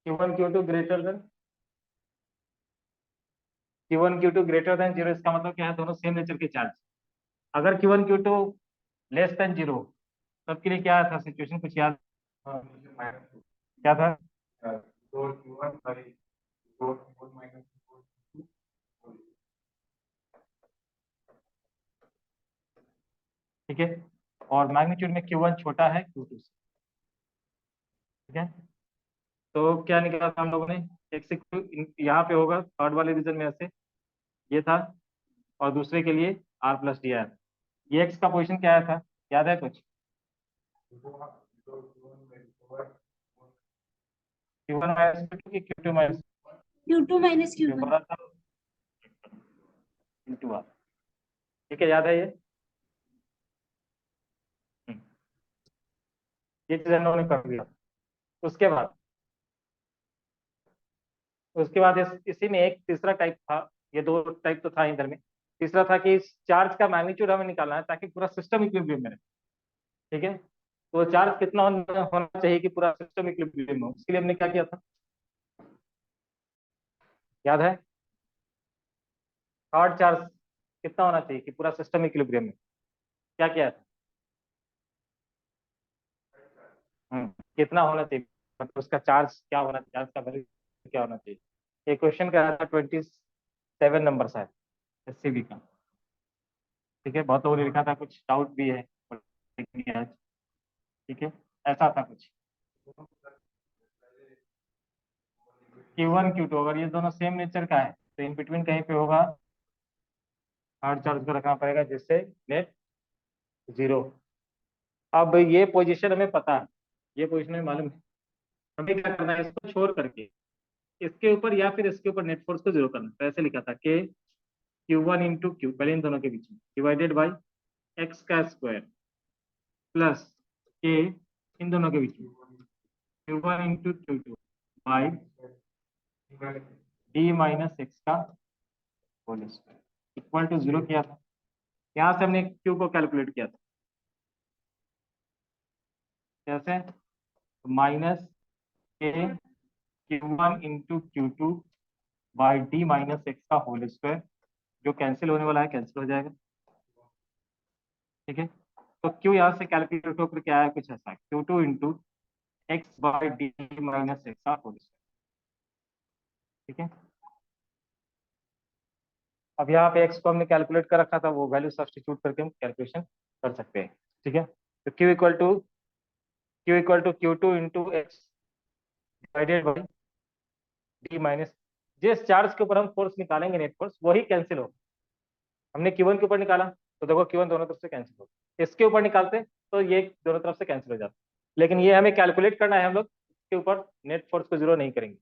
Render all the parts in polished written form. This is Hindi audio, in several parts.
Q1 Q2 greater than Q1 Q2 greater than 0, इसका मतलब क्या है, दोनों सेम नेचर के चार्ज। अगर Q1 Q2 लेस देन 0, तब के लिए क्या था सिचुएशन, कुछ याद? क्या था? ठीक है, और मैग्नीट्यूड में Q1 छोटा है Q2 से। ठीक है, तो क्या निकाला था हम लोगों ने? एक से यहाँ पे होगा थर्ड वाले रीजन में ऐसे ये था, और दूसरे के लिए R प्लस डी आया। ये एक्स का पोजीशन क्या आया था, याद है कुछ? Q1 माइनस Q2 की Q2 minus Q2 minus Q1 Q2 R। ठीक है, याद है ये? हम्म, ये चीज हम लोगों ने कर दिया। उसके बाद इसी में एक तीसरा टाइप था, ये दो टाइप तो था इधर में। तीसरा था कि इस चार्ज का मैग्नीट्यूड हमें निकालना है ताकि पूरा सिस्टम इक्विलिब्रियम में रहे। ठीक है, तो चार्ज कितना होना चाहिए कि पूरा सिस्टम इक्विलिब्रियम हो, इसके लिए हमने क्या किया था, याद है? थर्ड चार्ज कितना होना चाहिए कि पूरा सिस्टम इक्विलिब्रियम में, क्या किया था? कितना होना चाहिए, मतलब उसका चार्ज क्या होना चाहिए, चार्ज का वैल्यू क्या होना चाहिए। ये क्वेश्चन का था 27 नंबर शायद, SCB का। ठीक है, बहुत लोगों ने लिखा था, कुछ डाउट भी है आज। ठीक है, ऐसा था कुछ Q1 Q2, अगर ये दोनों सेम नेचर का है तो इन बिटवीन कहीं पे होगा हार्ड चार्ज को रखना पड़ेगा, जिससे नेट जीरो। अब ये पोजीशन हमें पता है, ये पोजीशन हमें मालूम है, हमें क्या करना है, इसको छोड़ करके इसके ऊपर या फिर इसके ऊपर नेट फोर्स को जीरो करना। तो ऐसे लिखा था के Q1 इंटू क्यू, पहले इन दोनों के बीच में, डिवाइडेड बाई एक्स का स्क्वायर प्लस के इन दोनों के बीच में Q1 into Q2 by D minus X का whole square equal to zero किया था। यहाँ से हमने क्यू को कैलकुलेट किया था, कैसे? माइनस के Q1 into Q2 by D minus X का होल स्क्वायर, जो कैंसिल होने वाला है कैंसिल हो जाएगा। ठीक है, तो क्यू यहाँ से कैलकुलेट होकर क्या है, कुछ ऐसा Q2 into x by D minus X का होल स्क्वायर। ठीक है, अब यहाँ पे एक्स को हमने कैलकुलेट कर रखा था, वो वैल्यू सब्स्टिट्यूट करके हम कैलकुलेशन कर सकते हैं। ठीक है, तो Q equal to Q2 into X divided by D minus, जिस चार्ज के ऊपर हम फोर्स निकालेंगे नेट फोर्स वही कैंसिल होगा। हमने Q1 के ऊपर निकाला तो देखो Q1 दोनों तरफ से कैंसिल होगा, इसके ऊपर निकालते तो ये दोनों तरफ से कैंसिल हो जाता, लेकिन ये हमें कैलकुलेट करना है, हम लोग इसके ऊपर नेट फोर्स को जीरो नहीं करेंगे,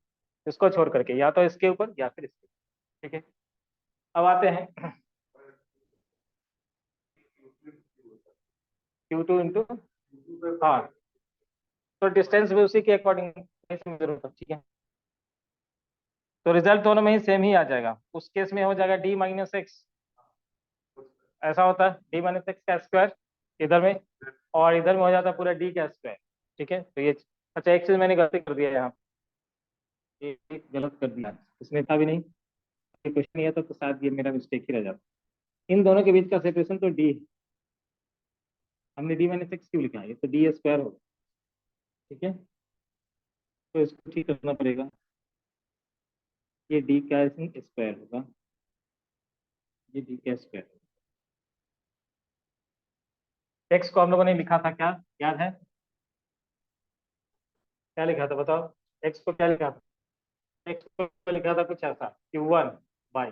इसको छोड़ करके या तो इसके ऊपर या फिर इसके ऊपर। ठीक है, अब आते हैं Q2 इंटू, हाँ, तो डिस्टेंस भी उसी के अकॉर्डिंग जरूरत है। ठीक है, तो रिजल्ट दोनों में ही सेम ही आ जाएगा। उस केस में हो जाएगा डी माइनस एक्स, ऐसा होता है डी माइनस एक्स का स्क्वायर इधर में, और इधर में हो जाता है पूरा डी का स्क्वायर। ठीक है, तो ये अच्छा, एक चीज मैंने गलती कर दिया यहाँ, ये गलत कर दिया, इसमें था भी नहीं, ये क्वेश्चन नहीं आता तो शायद ये मेरा मिस्टेक ही रह जाता। इन दोनों के बीच का सेपरेशन तो डी है, हमने डी माइनस एक्स क्यों लिखा है, ये तो डी स्क्वायर होगा। ठीक है, तो इसको ठीक करना पड़ेगा, ये डी का स्क्वायर होगा, ये डी का स्क्वायर। एक्स को हम लोगों ने लिखा था क्या, याद है? क्या लिखा था बताओ, एक्स को क्या लिखा था? एक्स को लिखा था कुछ ऐसा, Q1 by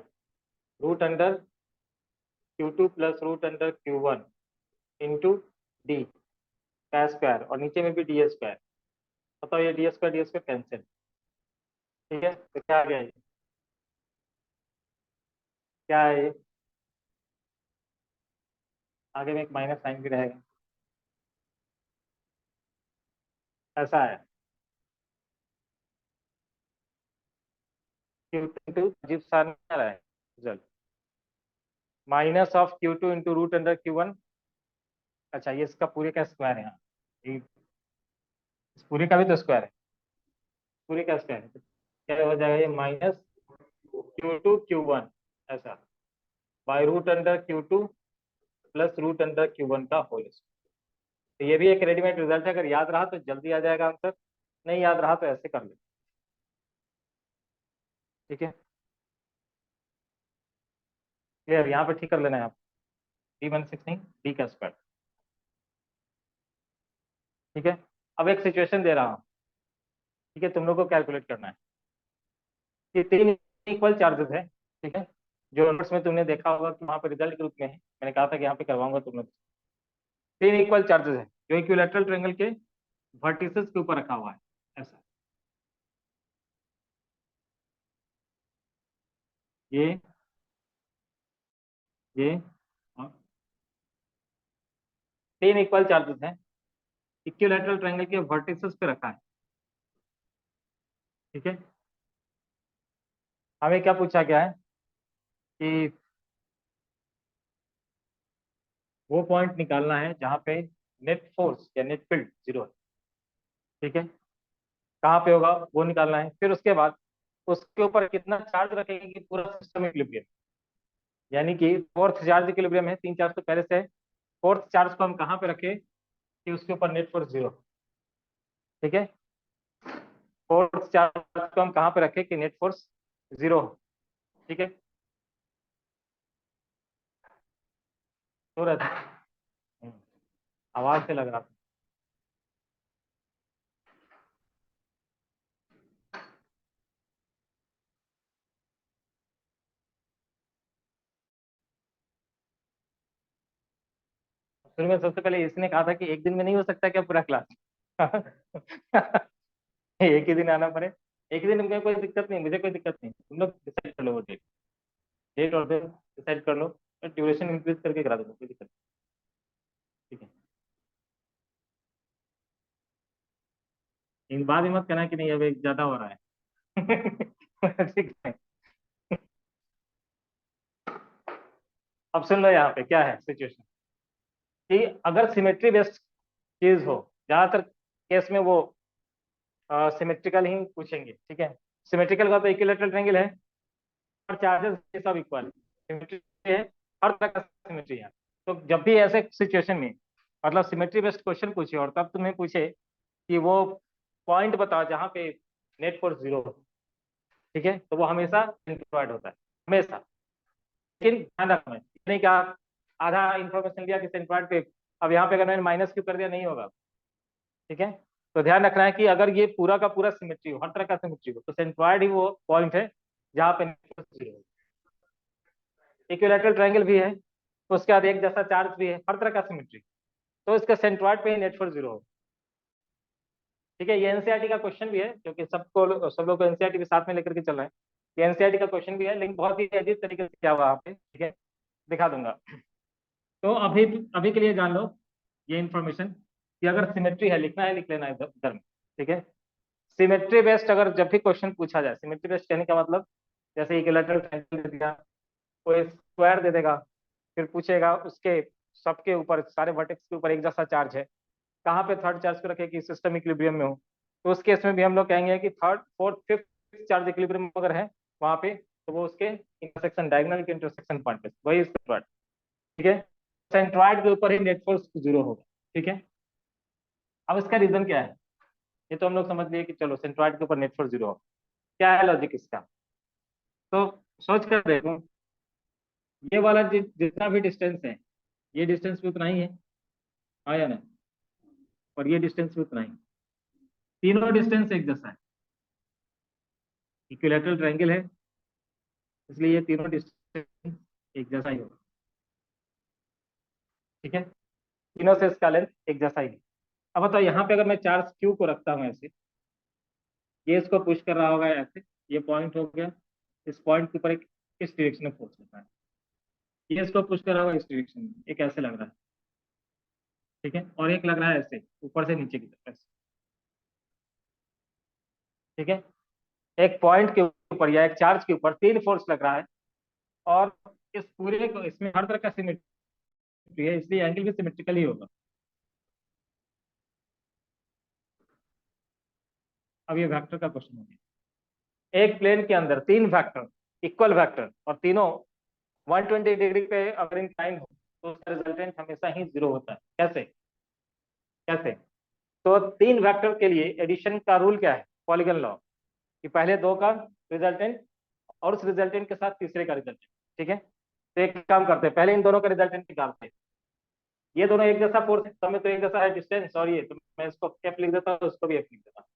root under Q2 plus root under Q1 into D का स्क्वायर, और नीचे में भी डी स्क्वायर। बताओ ये डी स्क्वायर कैंसिल। ठीक है, तो क्या आ गया ये, क्या है ये, आगे में एक माइनस साइन भी रहेगा, ऐसा है Q2 अजीब सा नहीं आ रहा है result, minus of Q2 into root under Q1। अच्छा, ये इसका पूरे का स्क्वायर है यहाँ, इस पूरे का भी तो स्क्वायर है। पूरे का स्क्वायर, क्या हो जाएगा ये माइनस Q2 Q1 ऐसा, by root under Q2 plus root under Q1 का होल स्क्वायर। तो ये भी एक रेडीमेड रिजल्ट है, अगर याद रहा तो जल्दी आ जाएगा आंसर, नहीं याद रहा तो ऐसे कर लो। ठीक है, क्लियर, यहाँ पे ठीक कर लेना है आप, D16 नहीं D का स्क्वायर। ठीक है, अब एक सिचुएशन दे रहा हूँ, ठीक है, तुम लोग को कैलकुलेट करना है कि तीन इक्वल चार्जेस है, ठीक है, जो नोट्स में तुमने देखा होगा कि वहाँ पे रिजल्ट के रूप में है, मैंने कहा था कि यहाँ पे करवाऊंगा तुम लोग। तीन इक्वल चार्जेस है जो इक्विलैटरल ट्रायंगल के वर्टिसेस के ऊपर रखा हुआ है ऐसा, ये ये और तीन इक्वल चार्जेस हैं इक्विलैटरल ट्रायंगल के वर्टिसेस पे रखा है। ठीक है, हमें क्या पूछा गया है कि वो पॉइंट निकालना है जहाँ पे नेट फोर्स या नेट फील्ड जीरो है। ठीक है, कहाँ पे होगा वो निकालना है, फिर उसके बाद उसके ऊपर कितना चार्ज रखेंगे कि पूरा सिस्टम इक्विलिब्रियम, यानी कि फोर्थ चार्ज इक्विलिब्रियम है, तीन चार्ज तो पहले से है, फोर्थ चार्ज को हम कहाँ पे रखें कि उसके ऊपर नेट फोर्स जीरो। ठीक है, फोर्थ चार्ज को हम कहाँ पे रखें कि नेट फोर्स जीरो हो। ठीक है, तो रहता है। आवाज से लग रहा था। शुरू में सबसे पहले इसने कहा था कि एक दिन में नहीं हो सकता क्या पूरा क्लास एक ही दिन आना पड़े, एक ही दिन में कोई दिक्कत नहीं, मुझे कोई दिक्कत नहीं, तुम लोग डिसाइड कर लो वो डेट, डेट और दिन डिसाइड कर लो, ड्यूरेशन इंक्रीज करके करा दूंगा, कोई दिक्कत नहीं। ठीक है, इन बाद ही मत कहना कि नहीं अब एक ज्यादा हो रहा है ठीक है, अब सुन लो यहाँ पे क्या है सिचुएशन कि अगर सिमेट्री बेस्ड चीज हो, ज्यादातर केस में वो सिमेट्रिकल ही पूछेंगे। ठीक है, सिमेट्रिकल का तो इक्विलैटरल ट्रायंगल है और चार्जेस ये सब इक्वल सिमेट्री है, हर तरह का सिमेट्री है। तो जब भी ऐसे सिचुएशन में मतलब सिमेट्री बेस्ड क्वेश्चन पूछे और तब तुम्हें पूछे कि वो पॉइंट बताओ जहाँ पे नेट फोर्स जीरो हो, ठीक है, तो वो हमेशा सेंट्रॉइड होता है, हमेशा। लेकिन ध्यान रखना है, नहीं कि आप आधा इंफॉर्मेशन लिया कि सेंट्रॉइड पे, अब यहाँ पे अगर मैंने माइनस क्यू कर दिया नहीं होगा। ठीक है, तो ध्यान रखना है कि अगर ये पूरा का पूरा सिमेट्री हो, हर तरह का सिमेट्री हो, तो सेंट्रॉइड ही वो पॉइंट है जहाँ पे नेट फोर्स जीरो हो। इक्विलैटरल ट्रायंगल भी है, तो उसके बाद एक जैसा चार्ज भी है, हर तरह का सिमेट्री, तो इसका सेंट्रॉइड पे ही नेट फोर्स जीरो हो। ठीक है, ये एनसीईआरटी का क्वेश्चन भी है, क्योंकि सब लोग को एनसीईआरटी भी साथ में लेकर के चल रहे हैं। ये एनसीईआरटी का क्वेश्चन भी है, लेकिन बहुत ही अजीब तरीके से क्या हुआ यहाँ पे, ठीक है, दिखा दूंगा। तो अभी अभी के लिए जान लो ये इन्फॉर्मेशन कि अगर सिमेट्री है, लिखना है लिख लेना है इधर में। ठीक है, सिमेट्री बेस्ड अगर जब भी क्वेश्चन पूछा जाए, सिमेट्री बेस्ड कहने का मतलब जैसे इक्विलैटरल ट्रायंगल दे दिया, कोई स्क्वायर दे देगा, फिर पूछेगा उसके सबके ऊपर सारे वर्टेक्स के ऊपर एक जैसा चार्ज है, कहाँ पे थर्ड चार्ज को रखे कि सिस्टम इक्विलिब्रियम में हो, तो उस केस में भी हम लोग कहेंगे कि third fourth fifth charge equilibrium अगर है वहां पे, तो वो उसके इंटरसेक्शन डायगोनल के इंटरसेक्शन पॉइंट पे वही सेंट्रॉइड। ठीक है, सेंट्रॉइड के ऊपर ही नेट फोर्स जीरो होगा। ठीक है, अब इसका रीजन क्या है, ये तो हम लोग समझ लिए कि चलो सेंट्रॉइड के ऊपर नेट फोर्स जीरो होगा, क्या है लॉजिक इसका, तो सोच कर देखो, ये वाला जितना भी डिस्टेंस है, ये डिस्टेंस भी उतना ही है, हाँ या नहीं, और ये डिस्टेंस भी उतना ही, तीनों डिस्टेंस एक जैसा है, इक्विलैटरल ट्रायंगल है, इसलिए ये तीनों डिस्टेंस एक जैसा ही होगा। ठीक है, तीनों से इसका लेंथ एक जैसा ही है। अब बताओ यहाँ पे अगर मैं चार्ज क्यू को रखता हूँ ऐसे, ये इसको पुश कर रहा होगा ऐसे, ये पॉइंट हो गया, इस पॉइंट के ऊपर एक इस डायरेक्शन में फोर्स होता है, ये इसको पुश कर रहा होगा इस डायरेक्शन में, एक ऐसे लग रहा है। ठीक है, और एक लग रहा है ऐसे ऊपर से नीचे की तरफ ऐसे। ठीक है, एक पॉइंट के ऊपर या एक चार्ज के ऊपर तीन फोर्स लग रहा है, और इस पूरे को इसमें हर तरह का सिमेट्री है, इसलिए एंगल भी सिमेट्रिकल ही होगा। ठीक है, अब ये वेक्टर का क्वेश्चन हो गया। एक प्लेन के अंदर तीन वेक्टर, इक्वल वेक्टर, और तीनों 120 डिग्री पे अगर इंक्लाइन हो तो उसका रिजल्टेंट हमेशा ही 0 होता है। कैसे कैसे? तो तीन वेक्टर के लिए एडिशन का रूल क्या है? पॉलीगन लॉ, कि पहले दो का रिजल्टेंट और उस रिजल्टेंट के साथ तीसरे का रिजल्टेंट। ठीक है, तो एक काम करते हैं, पहले इन दोनों का रिजल्टेंट निकालते हैं। ये दोनों एक जैसा फोर्स है, सब में तो एक जैसा है डिस्टेंस, और ये तो मैं इसको एफ लिख देता हूँ, उसको भी एफ लिख देता हूँ।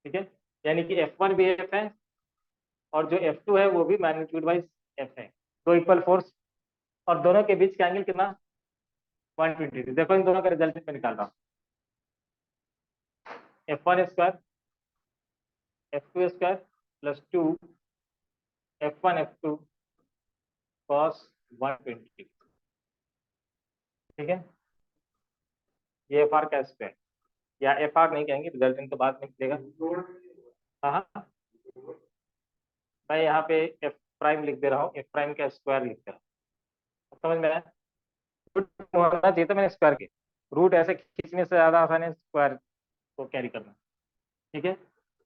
ठीक है, यानी कि F1 भी एफ है और जो F2 है वो भी मैग्नीट्यूड वाइज एफ है। दो इक्वल फोर्स और दोनों के बीच का एंगल कितना? 120। देखो इन दोनों का रिजल्टेंट मैं निकाल रहा हूँ। F1 square F2 square plus 2 F1 F2 cos 120। ठीक है, ये एफ आर का स्क्वायर, या एफ आर नहीं कहेंगे, रिजल्टेंट तो बाद में निकलेगा। हाँ हाँ, मैं यहाँ पे एफ प्राइम लिख दे रहा हूँ, एफ प्राइम का स्क्वायर लिख दे रहा हूँ। समझ में आया? रूट होना चाहिए था मैंने स्क्वायर के, रूट ऐसे खींचने से ज्यादा आसान है स्क्वायर को कैरी करना। ठीक है,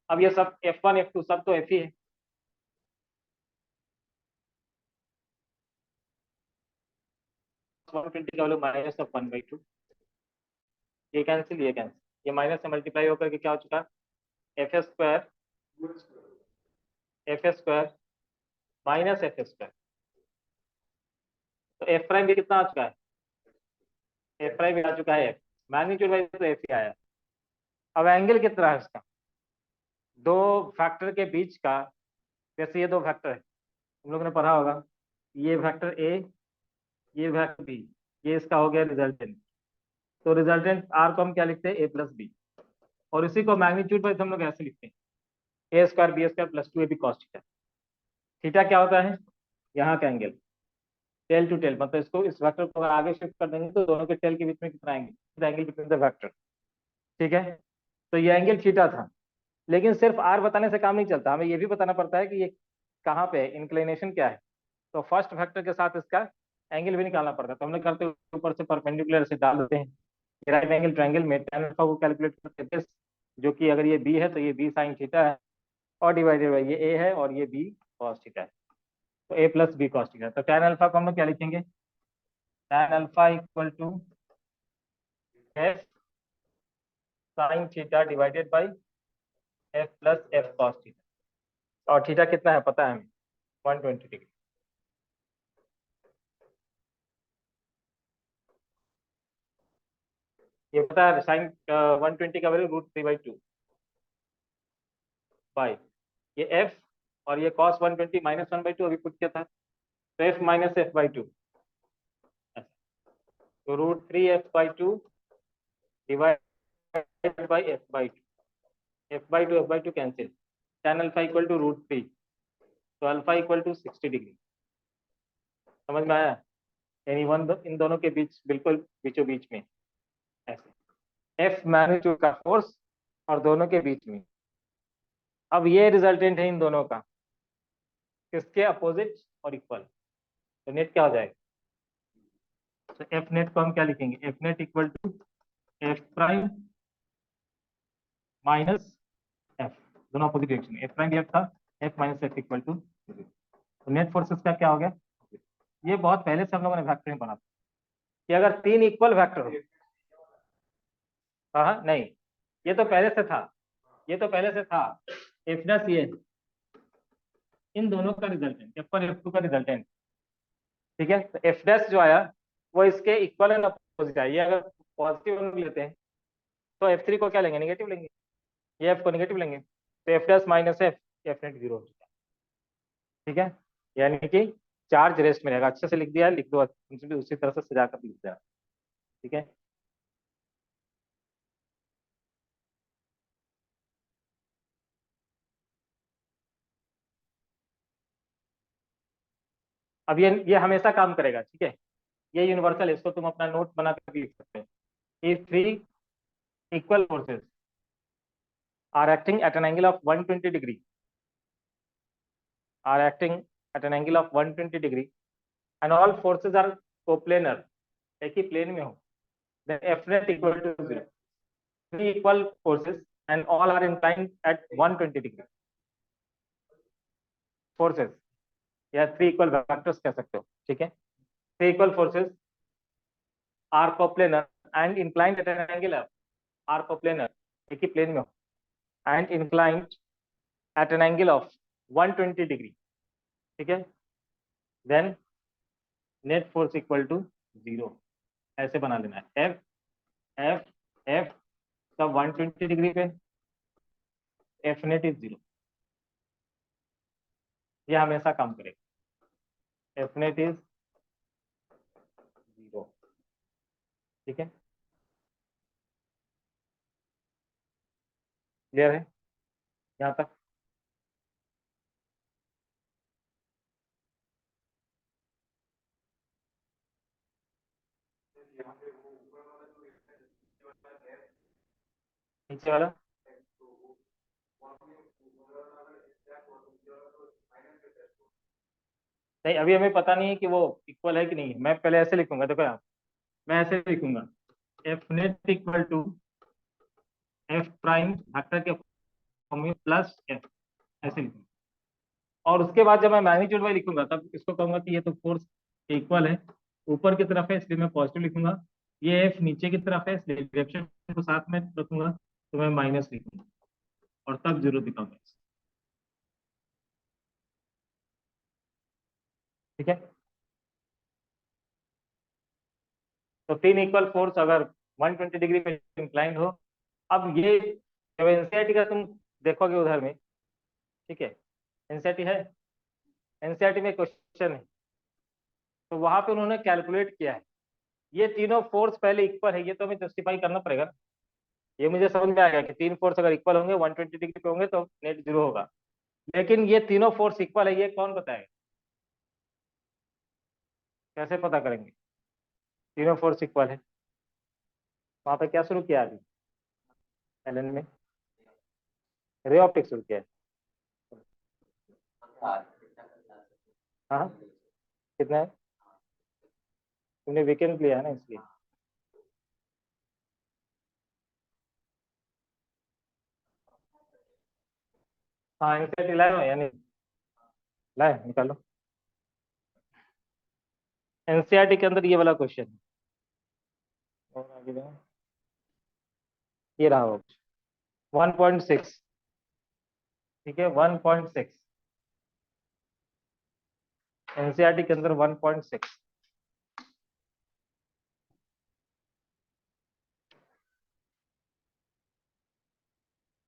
अब ये सब F1 F2 सब तो एफ ही है। 120 का वैल्यू माइनस ऑफ 1/2, ये कैंसिल, ये कैंसिल, ये माइनस से मल्टीप्लाई होकर के क्या हो चुका? F square minus F square. तो एफ प्राइम भी कितना आ चुका है? एफ प्राइम भी आ चुका है एफ, मैग्नीट्यूड वाइज तो एफ ही आया। अब एंगल कितना है इसका? दो फैक्टर के बीच का, जैसे ये दो फैक्टर है, हम लोगों ने पढ़ा होगा, ये फैक्टर ए, ये फैक्टर बी, ये इसका हो गया रिजल्टेंट। तो रिजल्टेंट आर को हम क्या लिखते हैं? ए प्लस बी, और इसी को मैग्नीट्यूड वाइज हम लोग ऐसे लिखते हैं, A square B square plus 2 A B cos theta. Theta क्या होता है? यहाँ का एंगल, टेल टू टेल, मतलब इसको, इस वेक्टर को अगर आगे शिफ्ट कर देंगे तो दोनों के टेल के बीच में कितना angle? Angle between the vector. ठीक है, तो ये एंगल थीटा था। लेकिन सिर्फ आर बताने से काम नहीं चलता, हमें ये भी बताना पड़ता है कि ये कहाँ पे है, इंक्लिनेशन क्या है। तो फर्स्ट वेक्टर के साथ इसका एंगल भी निकालना पड़ता है, तो हम लोग करते ऊपर से परपेंडिकुलर से डाल देते हैं। राइट एंगल ट्रायंगल में tan अल्फा को कैलकुलेट करते हैं, जो कि अगर ये बी है तो ये बी साइन थीटा है, और डिवाइडेड बाई ये ए है और ये बी कॉस थीटा है, तो A plus B cos theta. तो tan अल्फा को हम लोग क्या लिखेंगे? tan alpha equal to F sine theta divided by F plus F cos theta. और थीटा कितना है पता है हमें? 120 डिग्री। ये पता है, साइन 120 का वैल्यू √3/2 बाई ये एफ, और ये कॉस 120 माइनस 1/2 अभी पुट किया था, तो एफ माइनस f/2, तो √3f/2 divided by f/2, f/2 cancel, tan alpha equal to √3, तो अल्फा इक्वल टू 60 डिग्री। समझ में आया? यानी इन दोनों के बीच, बिल्कुल बीचों बीच में ऐसे एफ मैग्नीट्यूड का फोर्स और दोनों के बीच में। अब ये रिजल्टेंट है इन दोनों का, किसके? अपोजिट और इक्वल। तो नेट क्या हो जाएगा? तो एफ नेट को हम क्या लिखेंगे? F net equal to F prime minus F, दोनों opposite direction. F prime F था, F minus F equal to, तो नेट फोर्सेस का क्या हो गया? ये बहुत पहले से हम लोगों ने वेक्टर में पढ़ा था कि अगर तीन इक्वल वेक्टर हो, हाँ नहीं, ये तो पहले से था, ये तो पहले से था, एफ डैश ये इन दोनों का रिजल्टेंट, F1 F2 का रिजल्टेंट। ठीक है, तो एफ डैश जो आया वो इसके इक्वल एंड अपोजिट आया। ये अगर पॉजिटिव लेते हैं तो F3 को क्या लेंगे? नेगेटिव लेंगे, ये एफ को नेगेटिव लेंगे, तो F dash minus F net 0 हो चुका है। ठीक है, यानी कि चार्ज रेस्ट में रहेगा। अच्छे से लिख दिया है, लिख दो उसी तरह से सजा कर लिख देना। ठीक है, अब ये हमेशा काम करेगा। ठीक है, ये यूनिवर्सल है, इसको तुम अपना नोट बना कर लिख सकते हो। If three equal forces are acting at an angle of 120 degree, are acting at an angle of 120 degree, and all forces are coplanar, एक ही प्लेन में हो, then F net equal to 0. Three equal forces and all are inclined at 120 degree. Forces या थ्री इक्वल वेक्टर्स कह सकते हो, ठीक है. Three equal forces are coplanar and inclined at an angle of, are coplanar एक ही प्लेन में हो, and inclined at an angle of 120 degree, ठीक है. Then net force equal to 0. ऐसे बना लेना है. एफ एफ एफ सब 120 डिग्री पे, एफ नेट इज 0. ये हमेशा काम करेगा. एफ नेट इज 0, ठीक है. क्लियर है यहाँ तक? नीचे वाला नहीं, अभी हमें पता नहीं है कि वो इक्वल है कि नहीं. मैं पहले ऐसे लिखूंगा, देखो यार, मैं ऐसे लिखूंगा F net equal to F prime धक्का के फॉर्म में प्लस एफ, ऐसे लिखूंगा. और उसके बाद जब मैं मैग्नीट्यूड वाई लिखूंगा तब इसको कहूंगा कि ये तो फोर्स इक्वल है, ऊपर की तरफ है इसलिए मैं पॉजिटिव लिखूंगा. ये एफ नीचे की तरफ है इसलिए डायरेक्शन को साथ में रखूंगा तो मैं माइनस लिखूंगा और तब जीरो दिखाऊंगा, ठीक है. तो तीन इक्वल फोर्स अगर 120 डिग्री पे इंक्लाइंड हो. अब ये जब एनसीईआरटी का तुम देखोगे उधर में, ठीक है, एनसीईआरटी है, एनसीईआरटी में क्वेश्चन है तो वहां पे उन्होंने कैलकुलेट किया है. ये तीनों फोर्स पहले इक्वल है, ये तो हमें जस्टिफाई करना पड़ेगा. ये मुझे समझ में आएगा कि तीन फोर्स अगर इक्वल होंगे 120 डिग्री पे होंगे तो नेट जीरो होगा. लेकिन ये तीनों फोर्स इक्वल है, ये कौन बताएगा? कैसे पता करेंगे तीनों फोर्स इक्वल है? वहां पे क्या शुरू किया अभी एलन में? रे ऑप्टिक्स शुरू किया है. हाँ, कितना है? तुमने वीकेंड लिया है ना इसलिए. हाँ, एनसीईआरटी लाए हो या नहीं लाए? निकालो. एनसीईआरटी के अंदर ये वाला क्वेश्चन है. और आगे जाओ. ये रहा हो 1.6, ठीक है, 1.6 एनसीईआरटी के अंदर 1.6.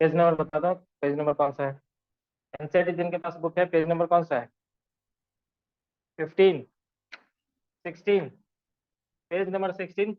पेज नंबर बता दो, पेज नंबर कौन सा है? एनसीईआरटी जिनके पास बुक है पेज नंबर कौन सा है? 15, 16, पेज नंबर 16.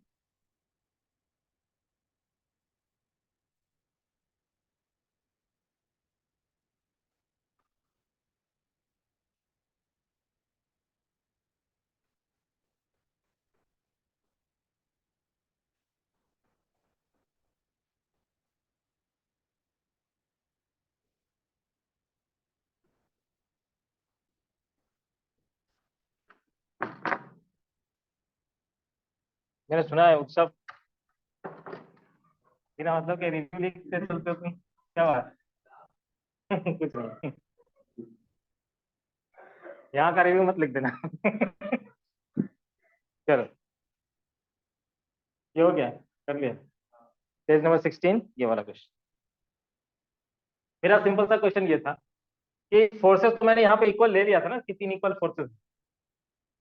मैंने सुना है उत्सव बिना मतलब के रिव्यू लिखते चलते हो तुम, क्या बात है? कुछ नहीं, यहाँ का रिव्यू मत लिख देना. चलो, ये हो गया, कर लिया. पेज नंबर 16 ये वाला क्वेश्चन. मेरा सिंपल सा क्वेश्चन ये था कि फोर्सेस तो मैंने यहाँ पे इक्वल ले लिया था ना कि तीन इक्वल फोर्सेस.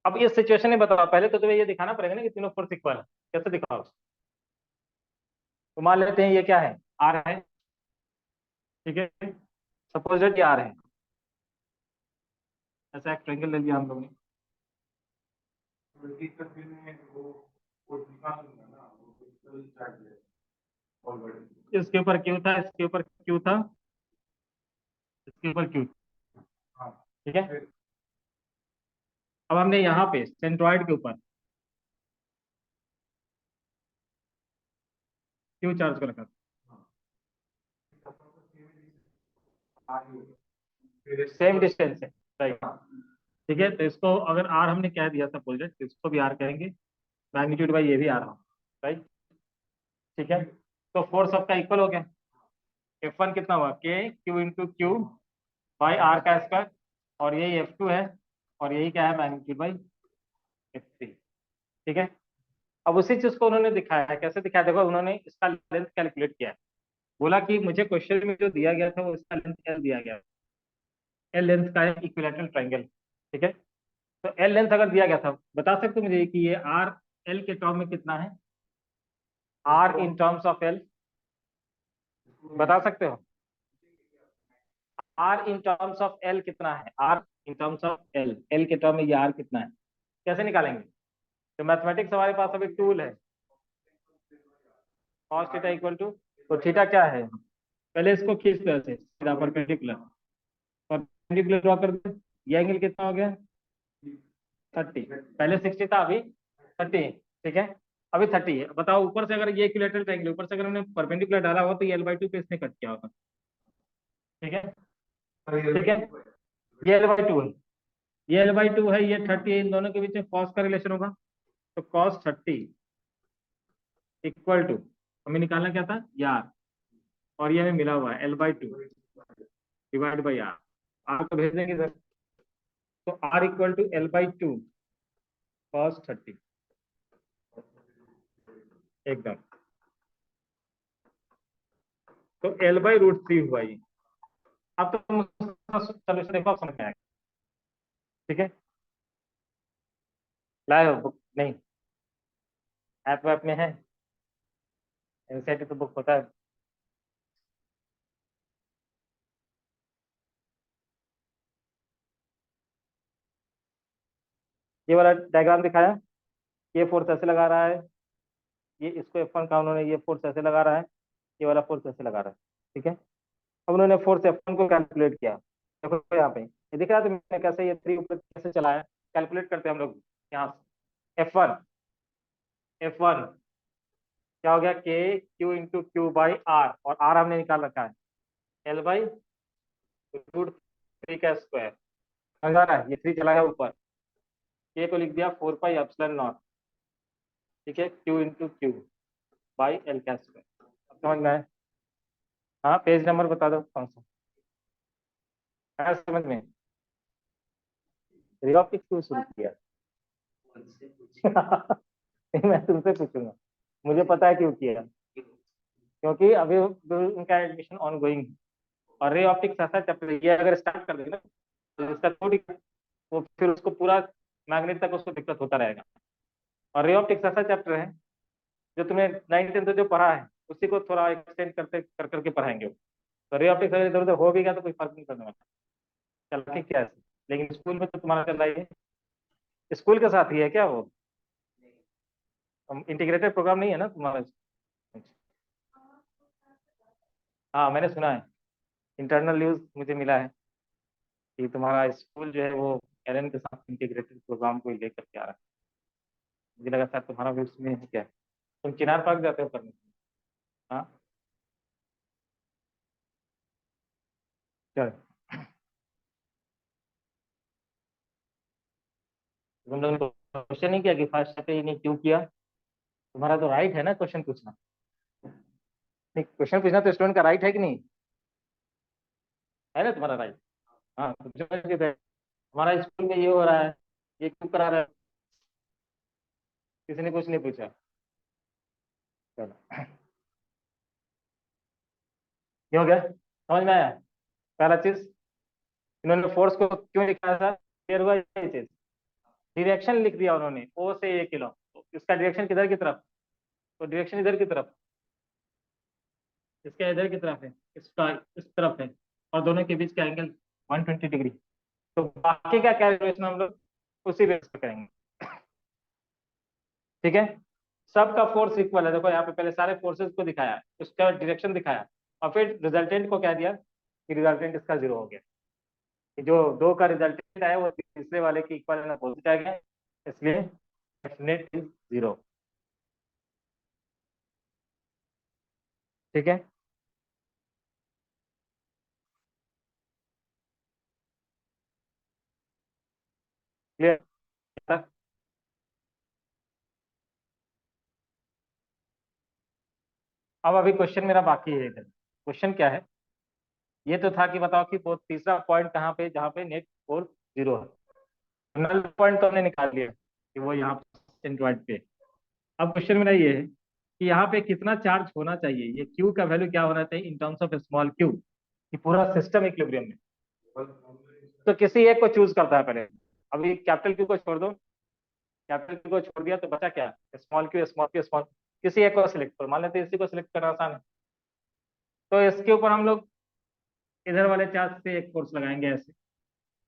अब इस सिचुएशन में बताओ, पहले तो तुम्हें ये दिखाना पड़ेगा ना कि तीनों फोर्स इक्वल है. कैसे दिखाओ? तो मान लेते हैं ये क्या है, आर है, ठीक है. सपोज ये आर है, ऐसा एक ट्रायंगल ले लिया हम लोगों ने. इसके ऊपर क्यू था, इसके ऊपर क्यू था, इसके ऊपर क्यू, ठीक है. अब हमने यहाँ पे सेंट्रॉइड के ऊपर क्यू चार्ज को रखा, सेम डिस्टेंस है, राइट, ठीक है. तो इसको अगर आर हमने कह दिया सपोज तो इसको भी आर कहेंगे, मैग्नीट्यूड बाई ये भी आर हो, राइट, ठीक है. तो फोर्स सबका इक्वल हो गया. F1 कितना हुआ k q into Q by R का स्क्वायर, और यही F2 है, और यही क्या है मैग्नीट्यूड बाई F3। ठीक है, अब उसी चीज को उन्होंने दिखाया है। कैसे दिखाया, देखो उन्होंने इसका लेंथ कैलकुलेट किया है। बोला कि मुझे क्वेश्चन में जो दिया गया था वो इसका लेंथ क्या दिया गया, एल लेंथ का है इक्विलैटरल ट्रायंगल। ठीक है, तो एल लेंथ अगर दिया गया था, बता सकते हो मुझे कि ये आर एल के टर्म में कितना है, R in terms of L, बता सकते हो? R in terms of L कितना है, R in terms of L, L के टर्म में ये आर कितना है, कैसे निकालेंगे? तो मैथमेटिक्स हमारे पास अभी टूल है, cos थीटा इक्वल टू, तो थीटा क्या है, पहले इसको खींच लो ऐसे सीधा परपेंडिकुलर, परपेंडिकुलर ड्रॉ कर दो। ये एंगल कितना हो गया 30, पहले 60 था अभी 30। ठीक है, अभी 30 है। बताओ ऊपर से अगर ये इक्विलैटरल ट्रायंगल ऊपर से अगर हमने परपेंडिकुलर डाला हो तो ये L/2 पे इसने कट किया होगा। ठीक है, ठीक है, ये L/2 है, ये L/2 है, ये 30 है, इन दोनों के बीच में कॉस का रिलेशन होगा, तो cos 30 इक्वल टू, हमें निकालना क्या था यार, और ये हमें मिला हुआ है L/2 divide by R, are को भेज देंगे सर, तो are equal to L/2 cos 30 एकदम, तो L/√3 हुआ ये। अब तो सोल्यूशन देखो, आप समझ में आएगा। ठीक है, लाए हो बुक नहीं, ऐप वैप में है, एनसीईआरटी तो बुक होता है। ये वाला डायग्राम दिखाया, ये फोर्स ऐसे लगा रहा है, ये इसको F1 का उन्होंने ये फोर्स ऐसे लगा रहा है, ये वाला फोर्स ऐसे लगा रहा है। ठीक है, अब उन्होंने फोर्स F1 को कैलकुलेट किया, देखो यहाँ पे ये दिख रहा है तुम्हें कैसे, ये थ्री ऊपर कैसे चला है, कैलकुलेट करते हैं हम लोग यहाँ से। F1 क्या हो गया, K Q into Q by R, और आर हमने निकाल रखा है L/√3 का स्क्वायर, समझा ना, ये 3 चला गया ऊपर, के को लिख दिया 4πε0। ठीक है, Q into Q by L का स्क्वायर, अब समझ में आया? हाँ, पेज नंबर बता दो कौन सा है समझ में। रिऑप्टिक्स क्यों शुरू किया? नहीं, मैं तुमसे पूछूंगा, मुझे पता है क्यों किया, क्योंकि अभी उनका एडमिशन ऑन गोइंग, और रे ऑप्टिक्स ऐसा चैप्टर है, ये अगर स्टार्ट कर देना तो इसका थोड़ी, वो फिर उसको पूरा मैग्नेट तक उसको दिक्कत होता रहेगा। और रे ऑप्टिक्स ऐसा चैप्टर है जो तुम्हें 9th 10th जो पढ़ा है उसी को थोड़ा एक्सटेंड करते कर करके पढ़ाएंगे। तो रे ऑप्टिक्स अगर इधर उधर हो भी गया तो कोई फर्क नहीं पड़ने वाला, चल ठीक है। लेकिन स्कूल में तो तुम्हारा चल रहा है, स्कूल के साथ ही है क्या वो, इंटीग्रेटेड प्रोग्राम नहीं है ना तुम्हारा? हाँ, मैंने सुना है, इंटरनल न्यूज मुझे मिला है कि तुम्हारा स्कूल जो है वो एलन के साथ इंटीग्रेटेड प्रोग्राम को लेकर के आ रहा है। मुझे लगा शायद तुम्हारा भी उसमें है क्या, तुम चिनार पार्क जाते हो पढ़ने? हाँ, चल, तुम लोगों ने क्वेश्चन नहीं किया कि फर्स्ट पे नहीं क्यों किया? तुम्हारा तो राइट है ना क्वेश्चन पूछना, नहीं क्वेश्चन पूछना तो स्टूडेंट का राइट है कि नहीं, है ना तुम्हारा राइट? हाँ, तो समझ गए थे। हमारा स्कूल में ये हो रहा है, ये क्यों करा रहा है, किसी ने कुछ नहीं पूछा। चलो, ये हो गया, समझ में आया? पहला चीज, इन्होंने फोर्स को क्यों लिखा था, क्लियर हुआ ये चीज? डायरेक्शन लिख दिया उन्होंने, ओ से ए किलो, तो इसका डायरेक्शन किधर की तरफ, तो डायरेक्शन इधर की तरफ, इसका इधर की तरफ है, इसका इस तरफ है, और दोनों के बीच का एंगल 120 डिग्री। तो बाकी का कैलकुलेशन हम लोग उसी बेस पर करेंगे। ठीक है, सबका फोर्स इक्वल है, देखो यहाँ पे पहले सारे फोर्सेस को दिखाया, उसका डायरेक्शन दिखाया, और फिर रिजल्टेंट को कह दिया कि रिजल्टेंट इसका 0 हो गया, कि जो दो का रिजल्टेंट आया वो तीसरे वाले की इक्वल है अपोजिट आ गया, इसलिए डेफिनेट इज 0। ठीक है, क्लियर? अब अभी क्वेश्चन मेरा बाकी है इधर, क्वेश्चन क्या है, ये तो था कि बताओ कि वो तीसरा पॉइंट कहाँ पे जहाँ पे नेट फोर्स जीरो है। नल पॉइंट तो हमने निकाल लिया कि वो यहाँ सेंट्रॉइड पे। अब क्वेश्चन मेरा ये है कि यहाँ पे कितना चार्ज होना चाहिए, ये क्यू का वैल्यू क्या होना चाहिए इन टर्म्स ऑफ स्मॉल क्यू, कि पूरा सिस्टम इक्विलिब्रियम में। तो किसी एक को चूज करता है पहले। अभी कैपिटल क्यू को छोड़ दो, कैपिटल क्यू को छोड़ दिया तो बचा क्या, small Q small Q small. किसी एक को सिलेक्ट करो, मान लेते हैं इसी को सिलेक्ट करना आसान है। तो इसके ऊपर हम लोग इधर वाले चार्ज से एक फोर्स लगाएंगे ऐसे,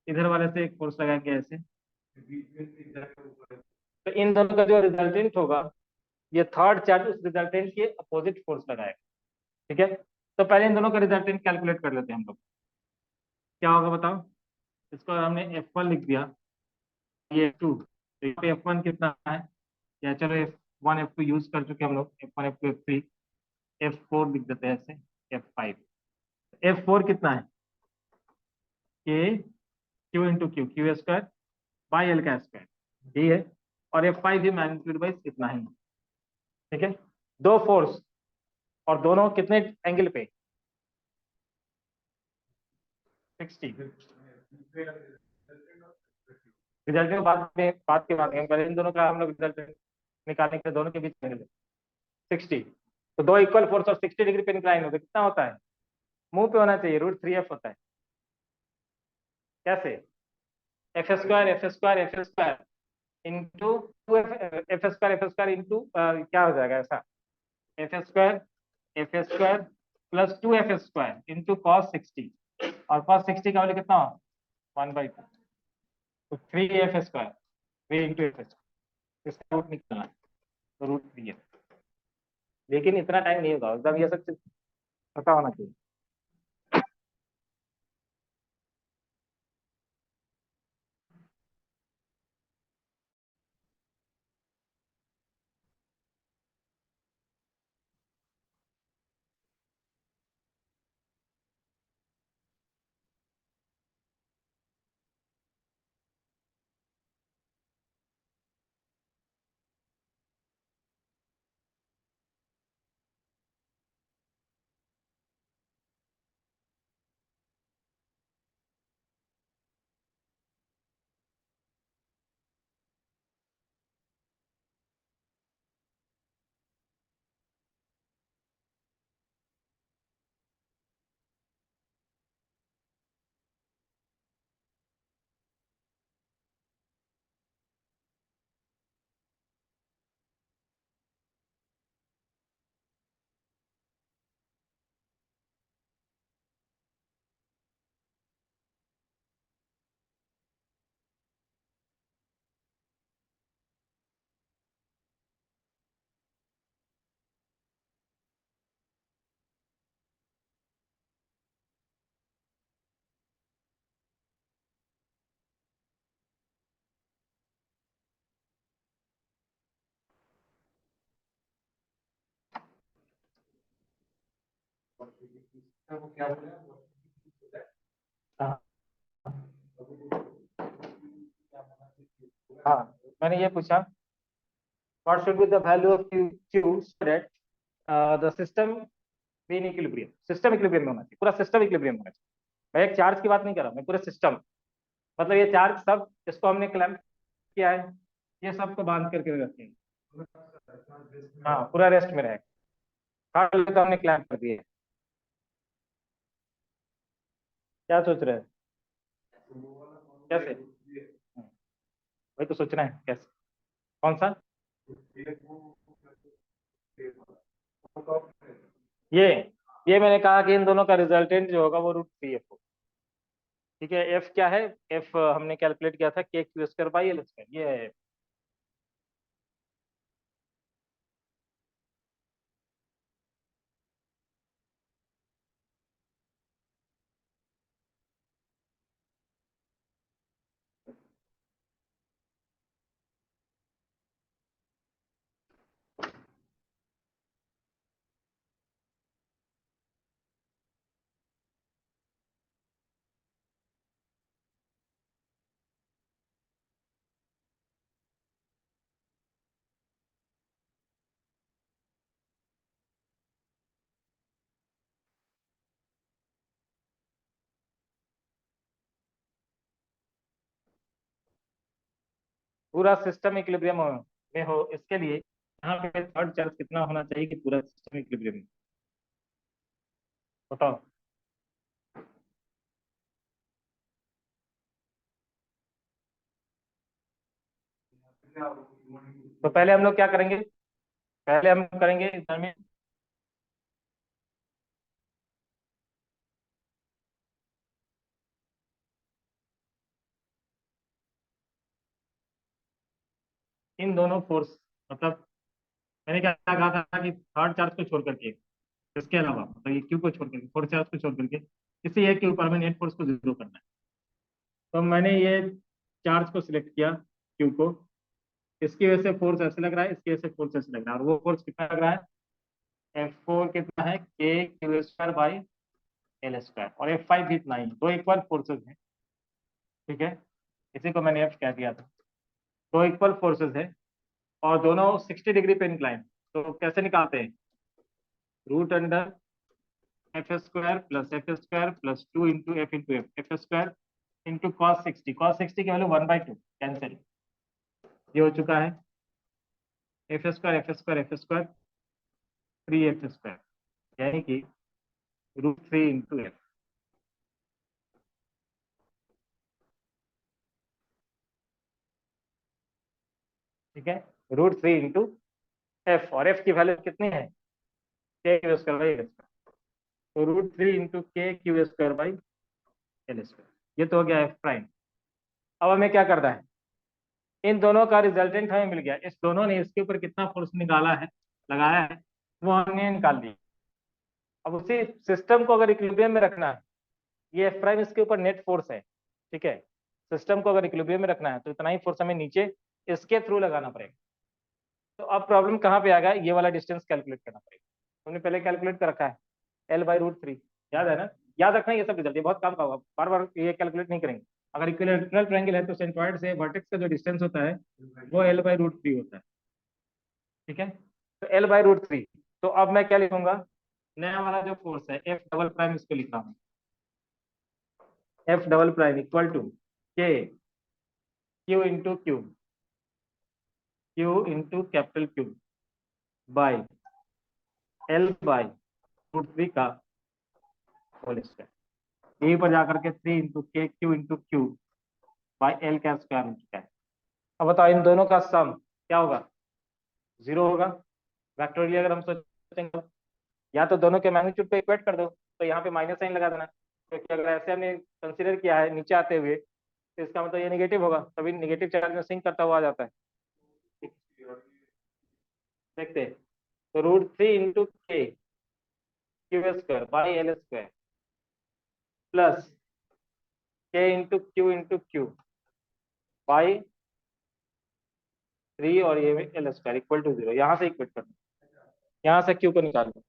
इधर वाले से एक फोर्स लगाएंगे ऐसे। तो इन दोनों का जो रिजल्टेंट होगा, ये थर्ड चार्ज उस रिजल्टेंट के अपोजिट फोर्स लगाएगा। ठीक है, तो पहले इन दोनों का रिजल्टेंट कैलकुलेट कर लेते हैं हम लोग। क्या होगा बताओ, इसको हमने F1 लिख दिया, ये F2, तो यहाँ पे F1 कितना है, या चलो F1 F2 यूज कर चुके हम लोग, F1 F2 F3, F4 लिख देते हैं ऐसे, F5। F4 कितना है, K Q into Q, Q square by L का स्क्वायर, यही है। और F5 भी मैग्नीट्यूड वाइज इतना ही। ठीक है, दो फोर्स और दोनों कितने एंगल पे, 60। रिजल्ट बात के बाद में पहले इन दोनों का हम लोग रिजल्ट निकालने के लिए दोनों के बीच एंगल 60। तो दो इक्वल फोर्स और 60 डिग्री पे इंक्लाइन होते कितना होता है, मुंह पे होना चाहिए, √3F होता है। कैसे, F square into F square into क्या हो जाएगा ऐसा, F square plus 2F² into cos 60। और cos 60 का वैल्यू कितना हो, 1/2। तो 3F², 3 इंटू F², इसका रूट निकालना है, तो √3F। लेकिन इतना टाइम नहीं होगा, एकदम ये सब चीज पता होना चाहिए। हाँ हाँ, मैंने ये पूछा what should be the value of Q so that the system be in equilibrium. System equilibrium में होना चाहिए, पूरा सिस्टम इक्विलिब्रियम में होना चाहिए। मैं एक चार्ज की बात नहीं कर रहा, मैं पूरे सिस्टम, मतलब ये चार्ज सब इसको हमने क्लैंप किया है, ये सबको बांध करके रखते हैं। हाँ, पूरा रेस्ट में रहेगा, हार्ड तो हमने क्लैंप कर दिए। क्या सोच रहे हैं, कैसे, वही तो सोचना है कैसे, कौन सा, ये ये मैंने कहा कि इन दोनों का रिजल्टेंट जो होगा वो √3F होगा। ठीक है, एफ क्या है, एफ हमने कैलकुलेट किया था KQ² बाई L², ये है। पूरा सिस्टम इक्विलिब्रियम में हो, इसके लिए यहाँ पे थर्ड चार्ज कितना होना चाहिए कि पूरा सिस्टम इक्विलिब्रियम में? बताओ। तो पहले हम लोग क्या करेंगे, पहले हम करेंगे इधर में इन दोनों फोर्स, मतलब मैंने क्या कहा था कि थर्ड चार्ज को छोड़ करके, इसके अलावा मतलब ये क्यू को छोड़ करके, फोर्थ चार्ज को छोड़ करके किसी एक के ऊपर में नेट फोर्स को जीरो करना है। तो मैंने ये चार्ज को सिलेक्ट किया क्यू को, इसकी वजह से फोर्स ऐसे लग रहा है, इसकी वजह से फोर्स ऐसे लग रहा है, और वो फोर्स कितना लग रहा है, F4 कितना है, के Q square by L square, और F5 भी इतना ही, दो इक्वल फोर्सेज हैं। ठीक है, इसी को मैंने F कह दिया था, दो इक्वल फोर्सेज है और दोनों 60 डिग्री पे इंक्लाइन। तो कैसे निकालते हैं, root under F² + F² + 2 × F F² into cos 60, cos 60 की वैल्यू 1/2 कैंसिल, ये हो चुका है F², 3F², यानी कि √3 × F। ठीक है, √3 × F, और F की वैल्यू कितनी है, k²/L², तो √3 × k²/L², ये तो हो गया F'। अब हमें क्या करना है, इन दोनों का रिजल्टेंट हमें मिल गया, इस दोनों ने इसके ऊपर कितना फोर्स निकाला है, लगाया है, वो हमने निकाल दिया। अब उसी सिस्टम को अगर इक्विलिब्रियम में रखना है, ये F' इसके ऊपर नेट फोर्स है। ठीक है, सिस्टम को अगर इक्विलिब्रियम में रखना है तो इतना ही फोर्स हमें नीचे इसके थ्रू लगाना पड़ेगा। तो अब प्रॉब्लम कहाँ पे आ गया, ये वाला डिस्टेंस कैलकुलेट करना पड़ेगा। हमने पहले कैलकुलेट कर रखा है L/√3, याद है ना, याद रखना, ये सब रिजल्ट, ये बहुत काम का होगा, बार बार ये कैलकुलेट नहीं करेंगे। अगर इक्विलैटरल ट्रायंगल है तो सेंट्रॉइड से वर्टेक्स का जो डिस्टेंस होता है वो L/√3 होता है। ठीक है, तो L/√3, तो अब मैं क्या लिखूंगा, नया वाला जो फोर्स है F', इसको लिख रहा हूँ, F'= K Q into Q, Q by L/√3 का होल स्क्वायर, यहीं पर जाकर के 3 × K Q बाई L का स्क्वायर हो चुका है। अब बताओ इन दोनों का सम क्या होगा, 0 होगा। वेक्टोरियल अगर हम सोचेंगे, या तो दोनों के मैग्नीट्यूड पे इक्वेट कर दो, तो यहाँ पे माइनस साइन लगा देना, क्योंकि अगर ऐसे हमने कंसीडर किया है नीचे आते हुए, तो इसका मतलब ये नेगेटिव होगा, तभी नेगेटिव चार्ज में सिंक करता हुआ आ जाता है। देखते हैं, तो √3 × K² / L² plus K × Q by 3 और ये L² = 0, यहाँ से इक्वेट करना, यहाँ से Q को निकालना।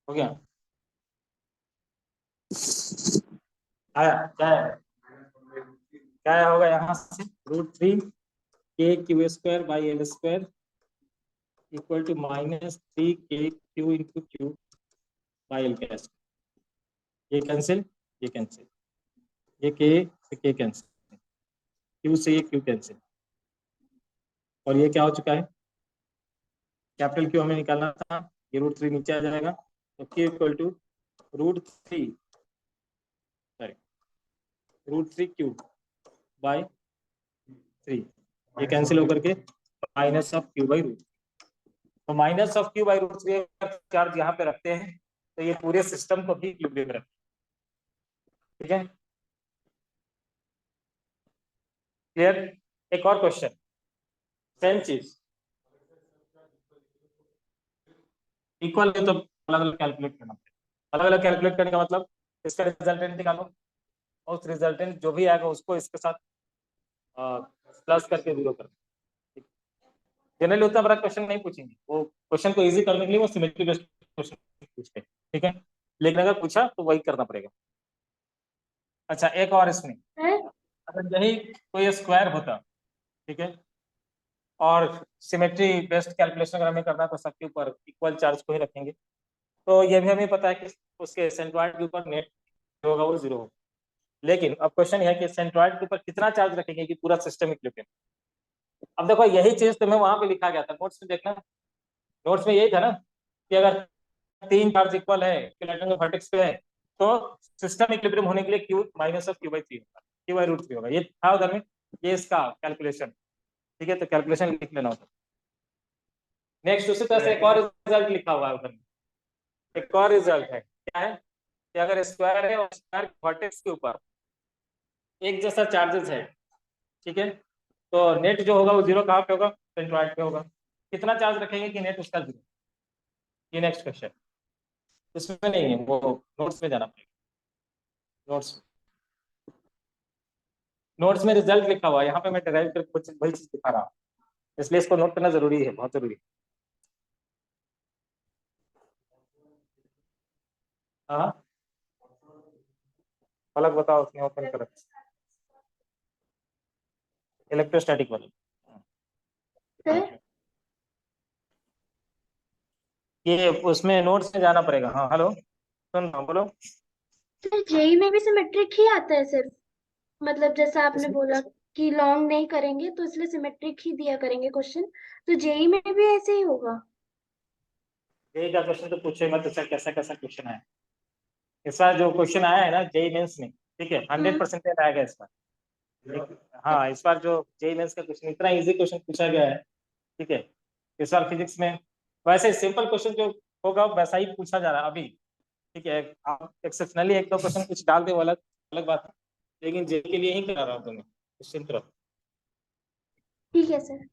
हो गया? आया क्या है? क्या होगा यहाँ से? √3 K Q square by L square equal to -3 K Q into Q by L कैश। ये कैंसिल, ये कैंसिल, ये के कैंसिल, क्यू से ये क्यू कैंसिल, और ये क्या हो चुका है? कैपिटल क्यू हमें निकालना था, ये √3 नीचे आ जाएगा, तो Q equal to √3 sorry √3 Q by 3, ये कैंसिल होकर के -(क्यू/√3). तो -(क्यू/√3) चार्ज यहाँ पे रखते हैं तो ये पूरे सिस्टम को भी इक्विलिब्रियम में रखते हैं। ठीक है, क्लियर? एक और क्वेश्चन, सेम चीज, इक्वल है तो अलग अलग कैलकुलेट करना पड़ेगा। अलग अलग कैलकुलेट करने का मतलब इसका रिजल्टेंट निकालो और उस रिजल्टेंट जो भी आएगा उसको इसके साथ प्लस करके 0 कर। जनरली उतना बड़ा क्वेश्चन नहीं पूछेंगे, वो क्वेश्चन को इजी करने के लिए वो सिमेट्री बेस्ड क्वेश्चन पूछते हैं। ठीक है, लेकिन अगर पूछा तो वही करना पड़ेगा। अच्छा, एक और इसमें, है? अगर यही कोई स्क्वायर होता, ठीक है, और सिमेट्री बेस्ड कैलकुलेशन अगर हमें करना है तो सबके ऊपर इक्वल चार्ज को ही रखेंगे। तो ये भी हमें पता है कि उसके सेंट्रॉइड के ऊपर नेट होगा वो 0 होगा। लेकिन अब क्वेश्चन यह है कि सेंट्रॉइड के ऊपर कितना चार्ज रखेंगे कि पूरा सिस्टम इक्विलिब्रियम। अब देखो यही चीज तुम्हें वहां पे लिखा गया था, नोट्स में देखना, नोट्स में यही था ना कि अगर 3 चार्ज इक्वल है इलेक्ट्रॉन के वर्टेक्स पे है तो सिस्टम इक्विलिब्रियम होने के लिए क्यू -(क्यू/3) होगा, क्यू/√3 होगा। ये था उधर में, ये इसका कैलकुलेशन। ठीक है, तो कैलकुलेशन लिख लेना उधर। नेक्स्ट उसी तरह से एक और रिजल्ट लिखा हुआ है उधर में, एक और रिजल्ट है, क्या है कि अगर स्क्वायर है और स्क्वायर वर्टेक्स के ऊपर एक जैसा चार्जेस है, ठीक है, तो नेट जो होगा वो 0 कहाँ पे होगा? सेंट्रॉइड पे होगा। कितना चार्ज रखेंगे कि नेट उसका 0? ये नेक्स्ट क्वेश्चन, इसमें नहीं है, वो नोट्स में जाना पड़ेगा। नोट्स, नोट्स में रिजल्ट लिखा हुआ है, यहाँ पे मैं डिराइव करके कुछ वही चीज दिखा रहा हूँ, इसलिए इसको नोट करना जरूरी है, बहुत जरूरी है। हाँ, फलक बताओ उसमें ओपन कर, इलेक्ट्रोस्टैटिक वाली। है? ये उसमें नोट्स में जाना पड़ेगा। हाँ हेलो, सुन रहा हूँ, बोलो। सर जेई में भी सिमेट्रिक ही आता है सिर्फ, मतलब जैसा आपने इसमें बोला कि लॉन्ग नहीं करेंगे तो इसलिए सिमेट्रिक ही दिया करेंगे क्वेश्चन, तो जेई में भी ऐसे ही होगा? जेई का क्वेश्चन तो पूछेगा तो सर कैसा कैसा क्वेश्चन है इस बार, जो क्वेश्चन आया है ना जेई मेंस में, ठीक है, 100% आएगा इस बार। हाँ, इस बार जो जेई मेंस का क्वेश्चन इतना इजी क्वेश्चन पूछा गया है, ठीक है, इस बार फिजिक्स में वैसे सिंपल क्वेश्चन जो होगा वैसा ही पूछा जा रहा है अभी। ठीक है, आप एक्सेप्शनली एक दो क्वेश्चन कुछ डाल दे वो अलग अलग बात है, लेकिन जेई के लिए ही करा रहा हूँ तुम्हें, निश्चिंत रहो। ठीक है सर।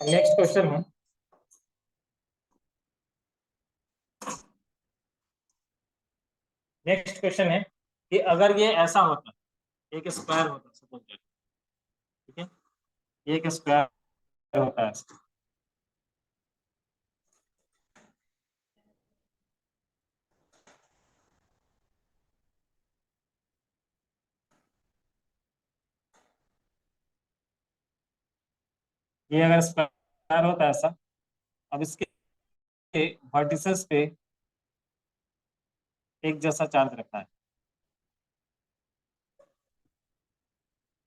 नेक्स्ट क्वेश्चन है, नेक्स्ट क्वेश्चन है कि अगर ये ऐसा होता, एक स्क्वायर होता सपोज, ठीक है, ये एक स्क्वायर होता है, ये अगर स्क्वायर होता है ऐसा, अब इसके वर्टिसेस पे एक जैसा चार्ज रखना है,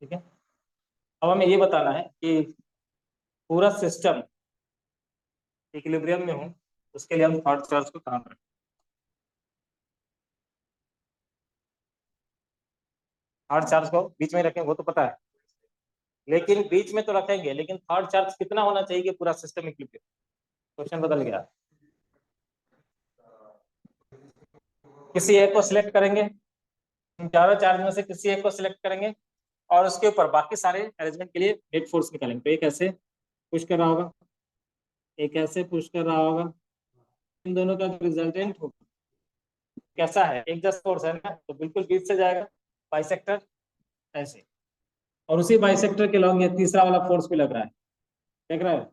ठीक है। अब हमें ये बताना है कि पूरा सिस्टम इक्विलिब्रियम में हो, उसके लिए हम थर्ड चार्ज को कहाँ रखें? थर्ड चार्ज को बीच में रखेंगे वो तो पता है, लेकिन बीच में तो रखेंगे, लेकिन थर्ड चार्ज कितना होना चाहिए कि पूरा सिस्टम इक्विलिब्रियम। क्वेश्चन बदल गया। किसी एक को सिलेक्ट करेंगे, इन चारों चार्ज में से किसी एक को सिलेक्ट करेंगे और उसके ऊपर बाकी सारे अरेंजमेंट के लिए नेट फोर्स निकालेंगे। तो एक ऐसे पुश कर रहा होगा, एक ऐसे पुश कर रहा होगा, इन दोनों का जो रिजल्टेंट होगा कैसा है, एक जस्ट फोर्स है ना, तो बिल्कुल बीच से जाएगा बाइसेक्टर ऐसे, और उसी बाइसेक्टर के लॉन्ग ये तीसरा वाला फोर्स भी लग रहा है, देख रहा है,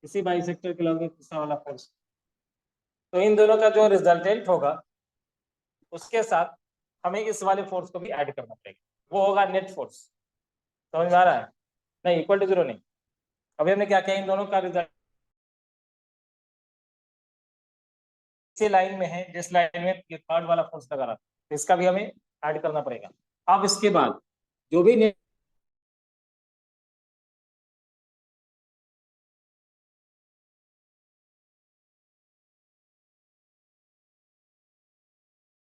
इसी बाइसेक्टर के लॉन्ग ये तीसरा वाला फोर्स। तो इन दोनों का जो रिजल्टेंट होगा उसके साथ हमें इस वाले फोर्स को भी ऐड करना पड़ेगा, वो होगा नेट फोर्स। समझ में आ रहा है? नहीं, इक्वल टू जीरो नहीं। अभी हमने क्या किया, इन दोनों का रिजल्ट इसी लाइन में है जिस लाइन में ये थर्ड वाला फोर्स लगा रहा था, तो इसका भी हमें ऐड करना पड़ेगा। अब इसके बाद जो भी नेट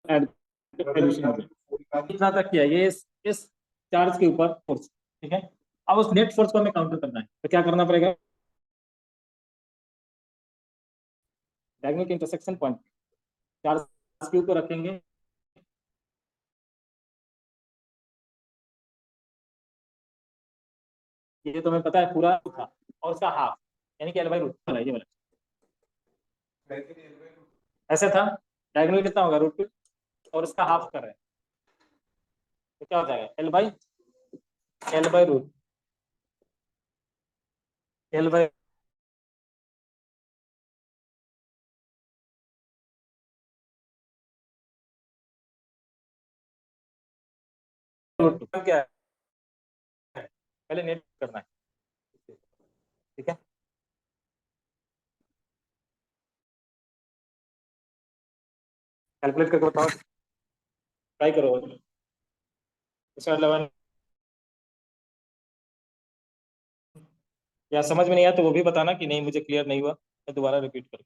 ऐड इतना तक किया, ये इस चार्ज के ऊपर फोर्स, ठीक है। अब उस नेट फोर्स को हमें काउंटर करना है, तो क्या करना पड़ेगा, डायगोनल के इंटरसेक्शन पॉइंट चार्ज के ऊपर रखेंगे, ये तो हमें पता है पूरा था, और उसका हाफ यानी कि L/रूट वाला, ये वाला ऐसे था, डायगोनल कितना होगा √2 और उसका हाफ कर रहे हैं, तो क्या हो जाएगा L/रूट L/रूट क्या है, पहले नेट करना है, ठीक है। कैलकुलेट करके बताओ, ट्राई करो। इसका 11 या समझ में नहीं आया तो वो भी बताना कि नहीं मुझे क्लियर नहीं हुआ, मैं दोबारा रिपीट करूँ।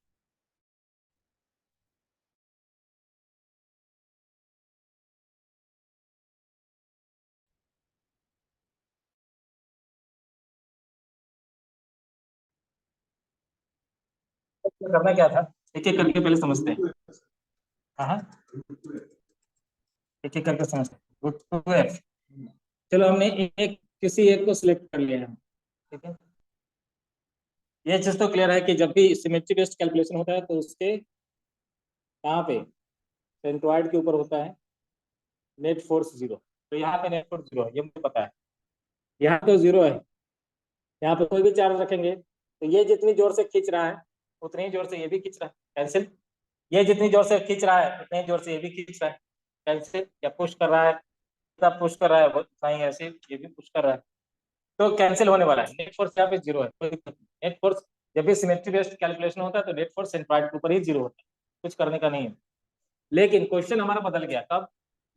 करना क्या था, एक एक करके पहले समझते हैं। हाँ हाँ, एक एक करके समझते हैं। √2f, चलो हमने एक किसी एक को सिलेक्ट कर लिया है, ठीक है। ये चीज तो क्लियर है कि जब भी सिमेट्री बेस्ड कैलकुलेशन होता है तो उसके कहाँ पे सेंट्रॉइड के ऊपर होता है नेट फोर्स जीरो, तो यहाँ पे नेट फोर्स जीरो है, ये मुझे पता है। यहाँ तो जीरो है, यहाँ पे कोई भी चार्ज रखेंगे तो ये जितनी जोर से खींच रहा है उतनी ही जोर से ये भी खींच रहा है, कैंसिल। ये जितनी जोर से खींच रहा है उतनी ही जोर से ये भी खींच रहा है, कैंसिल। या पुश कर रहा है, इतना पुश कर रहा है उतना ही ऐसे ये भी पुश कर रहा है, तो कैंसिल होने वाला है। नेट फोर्स यहाँ पे जीरो है, कोई दिक्कत नहीं। नेट फोर्स जब भी सिमेट्री बेस्ड कैलकुलेशन होता है तो नेट फोर्स सेंट्रॉइड के ऊपर ही जीरो होता है, कुछ करने का नहीं है। लेकिन क्वेश्चन हमारा बदल गया कब,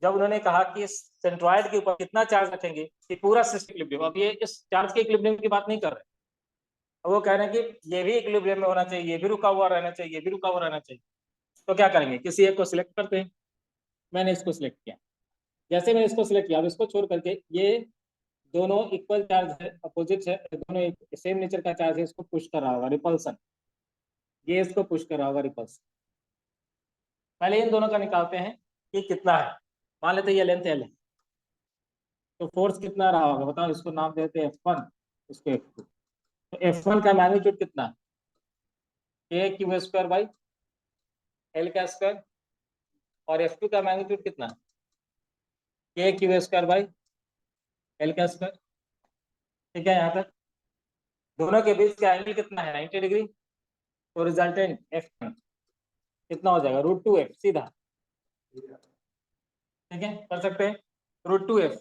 जब उन्होंने कहा कि सेंट्रॉइड के ऊपर कितना चार्ज रखेंगे कि पूरा सिस्टम इक्विलिब्रियम। अब ये इस चार्ज के इक्विलिब्रियम की बात नहीं कर रहे, वो कह रहे हैं कि ये भी इक्विलिब्रियम में होना चाहिए, ये भी रुका हुआ रहना चाहिए, ये भी रुका हुआ रहना चाहिए। तो क्या करेंगे, किसी एक को सिलेक्ट करते हैं। मैंने इसको सिलेक्ट किया, जैसे मैंने इसको सिलेक्ट किया, अब इसको छोड़ करके ये दोनों इक्वल चार्ज है, अपोजिट है, दोनों सेम नेचर का चार्ज है, इसको पुश कर रहा होगा रिपल्सन, ये इसको पुश कर रहा होगा रिपल्सन। पहले इन दोनों का निकालते हैं कि कितना है। मान लेते हैं ये लेंथ L है, तो फोर्स कितना रहा होगा बताओ, इसको नाम देते हैं F1, इसको F2। तो F1 का मैग्नीट्यूड कितना, k⁴/L², और F2 का मैग्नीट्यूड कितना, k⁴/L²। ठीक है, यहाँ तक दोनों के बीच का एंगल कितना है, 90 डिग्री। तो रिजल्टेंट F1 कितना हो जाएगा, √2f सीधा, ठीक है, कर सकते हैं। √2f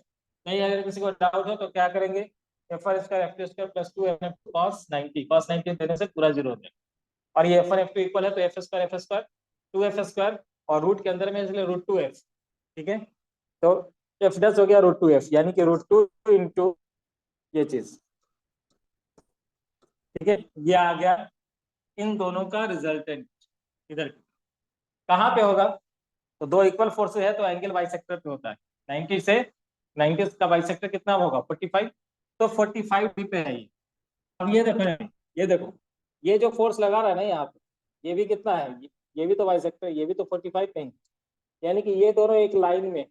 नहीं, अगर किसी को डाउट हो तो क्या करेंगे, F1² F2² + 2f cos 90 देने से पूरा जीरो हो जाएगा। और ये F1 F2 इक्वल है तो f² 2f², और रूट के अंदर में इसलिए √2f, ठीक है। तो f' हो गया √2f, यानी कि √2 इंटू ये चीज, ठीक है। ये आ गया इन दोनों का रिजल्टेंट। इधर कहाँ पे होगा, तो दो इक्वल फोर्सेस है तो एंगल बाइसेक्टर पे होता है, 90 से 90 का बाइसेक्टर कितना होगा 45, तो 45 डिग्री पे है ये। अब ये देखो यहाँ, ये देखो, ये जो फोर्स लगा रहा है ना यहाँ पे, ये भी कितना है, ये भी तो बाइसेक्टर, ये भी तो 45 पे है, यानी कि ये दोनों एक लाइन में।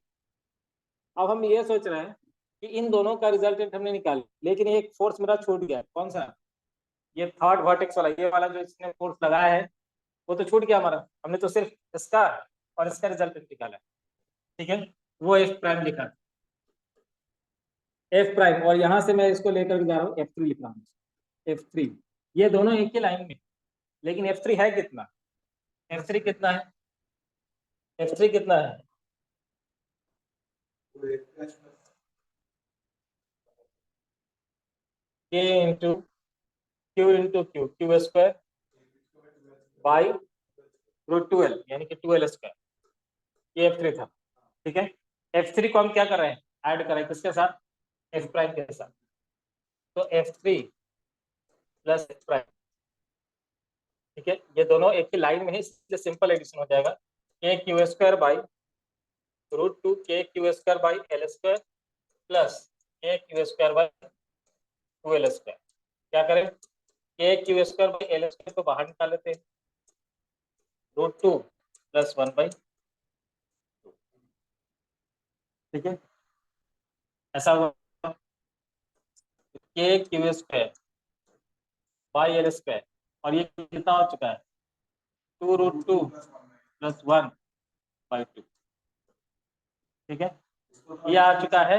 अब हम ये सोच रहे हैं कि इन दोनों का रिजल्टेंट हमने निकाला, लेकिन एक फोर्स मेरा छूट गया, कौन सा, ये थर्ड वर्टेक्स वाला, ये वाला जो इसने फोर्स लगाया है वो तो छूट गया हमारा, हमने तो सिर्फ इसका और इसका रिजल्टेंट निकाला है, ठीक है। वो एफ प्राइम लिखा, एफ प्राइम, और यहां से मैं इसको लेकर जा रहा हूँ एफ थ्री लिख रहा हूँ, एफ थ्री। ये दोनों एक ही लाइन में, लेकिन एफ थ्री है कितना, एफ थ्री कितना है, एफ थ्री कितना है, K into Q Q square by root 12, यानी कि 12 स्क्वायर, ये एफ थ्री था, ठीक है। एफ थ्री को हम क्या कर रहे हैं, ऐड कर रहे हैं किसके साथ, एफ प्राइम के साथ, तो F three plus F prime, ठीक है। ये दोनों एक ही लाइन में है, इसलिए सिंपल एडिशन हो जाएगा, K Q square by root two K Q square by L square plus K Q square by two L square. क्या करें, K Q square by L square को बाहर निकाल लेते हैं, root two plus one by, ठीक है, ऐसा होगा, K Q square by L square, और ये कितना हो चुका है, two root two plus one by two, ठीक है। ये आ चुका है,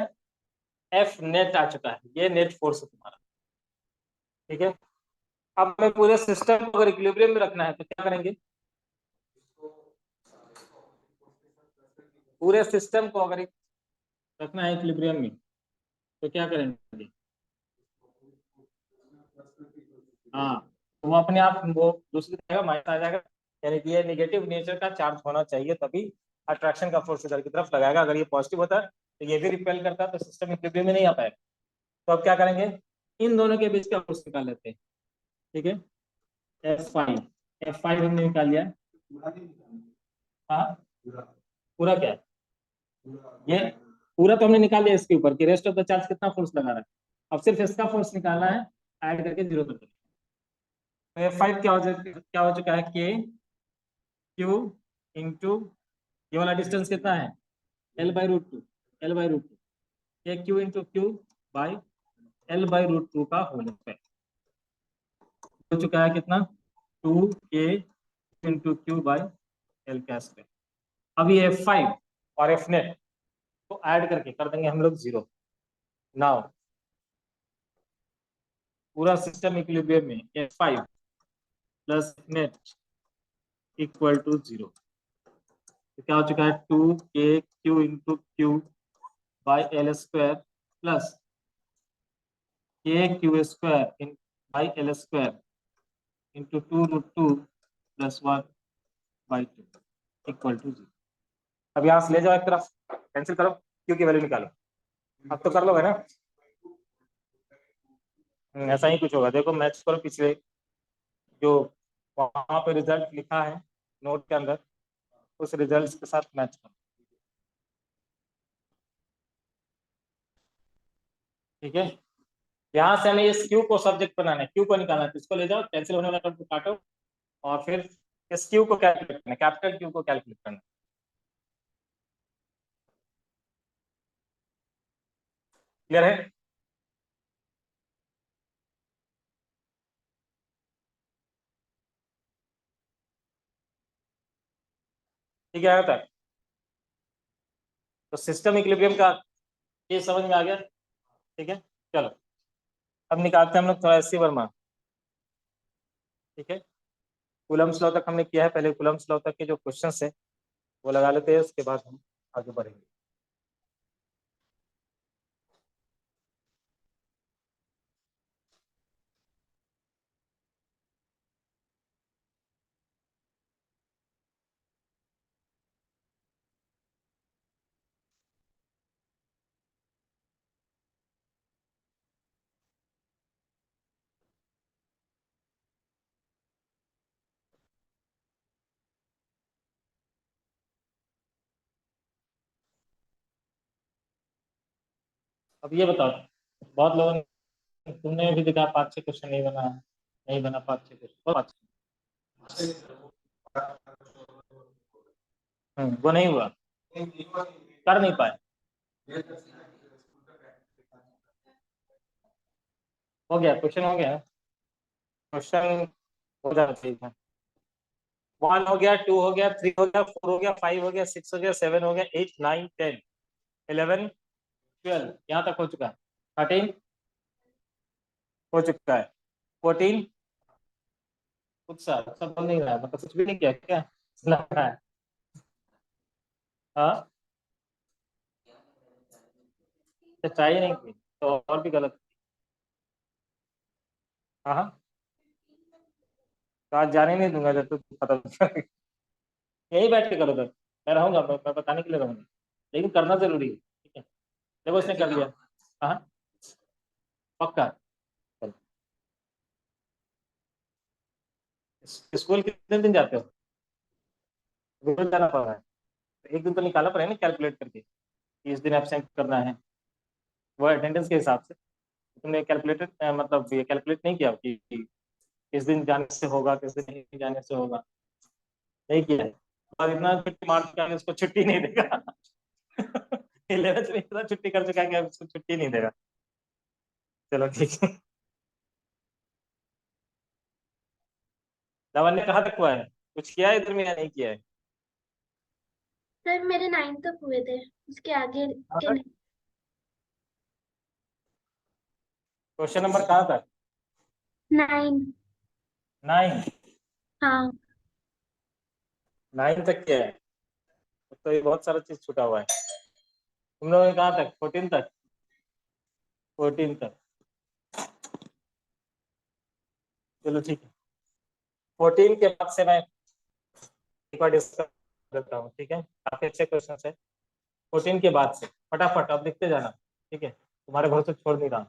एफ नेट आ चुका है, ये नेट फोर्स है तुम्हारा, ठीक है। अब मैं पूरे सिस्टम को अगर इक्विलिब्रियम में रखना है तो क्या करेंगे, पूरे सिस्टम को अगर रखना है इक्विलिब्रियम में तो क्या करेंगे, हाँ, तो वो अपने आप वो दूसरी तरह माइनस आ जाएगा, यानी कि ये नेगेटिव नेचर का चार्ज होना चाहिए, तभी अट्रैक्शन का फोर्स इधर की तरफ लगाएगा, अगर ये पॉजिटिव होता है तो ये भी रिपेल करता है, तो सिस्टम इक्विलिब्रियम में नहीं आ पाएगा। तो अब क्या करेंगे, इन दोनों के बीच का फोर्स निकाल लेते हैं, ठीक है। एफ फाइव, एफ फाइव हमने निकाल लिया, हाँ, पूरा क्या है, ये पूरा तो हमने निकाल लिया इसके ऊपर कि रेस्ट ऑफ द चार्ज कितना फोर्स लगा रहा है, अब सिर्फ इसका फोर्स निकालना है, ऐड करके जीरो कर देंगे। तो एफ फाइव क्या हो चुका है, के क्यू इंटू, ये वाला डिस्टेंस कितना है, L by root two, L by root two, K Q into Q by L by root two का होल स्क्वायर, हो चुका है कितना, two K into Q by L का स्क्वायर। अब ये एफ फाइव और एफ नेट को ऐड करके कर देंगे हम लोग जीरो। नाउ पूरा सिस्टम इक्विलिब्रियम में, F five plus net equal to zero, तो क्या हो चुका है, two K Q into Q by L square plus K Q square in by L square into two root two plus one by two equal to zero. अब यहाँ से ले जाओ एक तरफ, कैंसिल करो, क्यू की वैल्यू निकालो, अब तो कर लोगे ना। ऐसा ही कुछ होगा, देखो मैच करो पिछले जो वहां पे रिजल्ट लिखा है नोट के अंदर, उस रिजल्ट के साथ मैच करो, ठीक है। यहाँ से हमें इस क्यू को सब्जेक्ट बनाना है, क्यू को निकालना है, तो इसको ले जाओ, कैंसिल होने वाला टर्म को काटो, और फिर इस क्यू को कैलकुलेट करना है, कैपिटल क्यू को कैलकुलेट करना है, क्लियर है। ठीक है, आता है, तो सिस्टम इक्विलिब्रियम का ये समझ में आ गया, ठीक है। चलो अब निकालते हैं हम लोग थोड़ा एस सी वर्मा, ठीक है। कूलम्स लॉ तक हमने किया है, पहले कूलम्स लॉ तक के जो क्वेश्चन है वो लगा लेते हैं, उसके बाद हम आगे बढ़ेंगे। अब ये बताओ, बहुत लोगों ने, तुमने भी दिखा 5-6 क्वेश्चन नहीं बना, नहीं बना 5-6 क्वेश्चन, 5। वो नहीं हुआ, कर नहीं पाए। हो गया, क्वेश्चन हो गया, क्वेश्चन हो जाना चाहिए था। 1 हो गया, 2 हो गया, 3 हो गया, 4 हो गया, 5 हो गया, 6 हो गया, 7 हो गया, 8, 9, 10, 11, 12, यहाँ तक हो चुका है। 13 हो चुका है। 14 कुछ सब बोल नहीं रहा है, मतलब कुछ भी नहीं किया क्या लग रहा है? हाँ, चाहिए नहीं की तो और भी गलत। हाँ हाँ, तो आज जाने नहीं दूंगा जब तक खत्म नहीं करेगा। यही बैठ के करो सर, मैं रहूंगा, मैं बताने के लिए रहूंगा, लेकिन करना जरूरी है, ठीक है? देखो इसने कर लिया। हाँ, पक्का। चलो। स्कूल कितने दिन जाते हो? रोज जाना पड़ रहा है, तो एक दिन तो निकालना पड़ेगा ना कैलकुलेट करके कि इस दिन एब्सेंट करना है, वो अटेंडेंस के हिसाब से। तुमने कैलकुलेटेड मतलब ये कैलकुलेट नहीं किया कि किस दिन जाने से होगा, किस दिन नहीं जाने से होगा, नहीं किया है। और इतना छुट्टी मार चुका है, उसको छुट्टी नहीं देगा। 11th में इतना छुट्टी कर चुका है कि अब उसको छुट्टी नहीं देगा। चलो ठीक है। धवन ने कहा तक हुआ है, कुछ किया है इधर में या नहीं किया है? सर मेरे 9 तक हुए थे, उसके आगे के नहीं। क्वेश्चन नंबर कहाँ तक? 9। 9? हाँ। 9 तक किया है, तो ये बहुत सारा चीज छूटा हुआ है। तुम लोगों ने कहाँ तक? 14 तक? 14 तक, चलो ठीक है। 14 के बाद से मैं एक बार डिस्कस करता हूँ, ठीक है? काफी अच्छे क्वेश्चन है। 14 के बाद से फटाफट अब लिखते जाना, ठीक है? तुम्हारे भरोसे छोड़ नहीं रहा,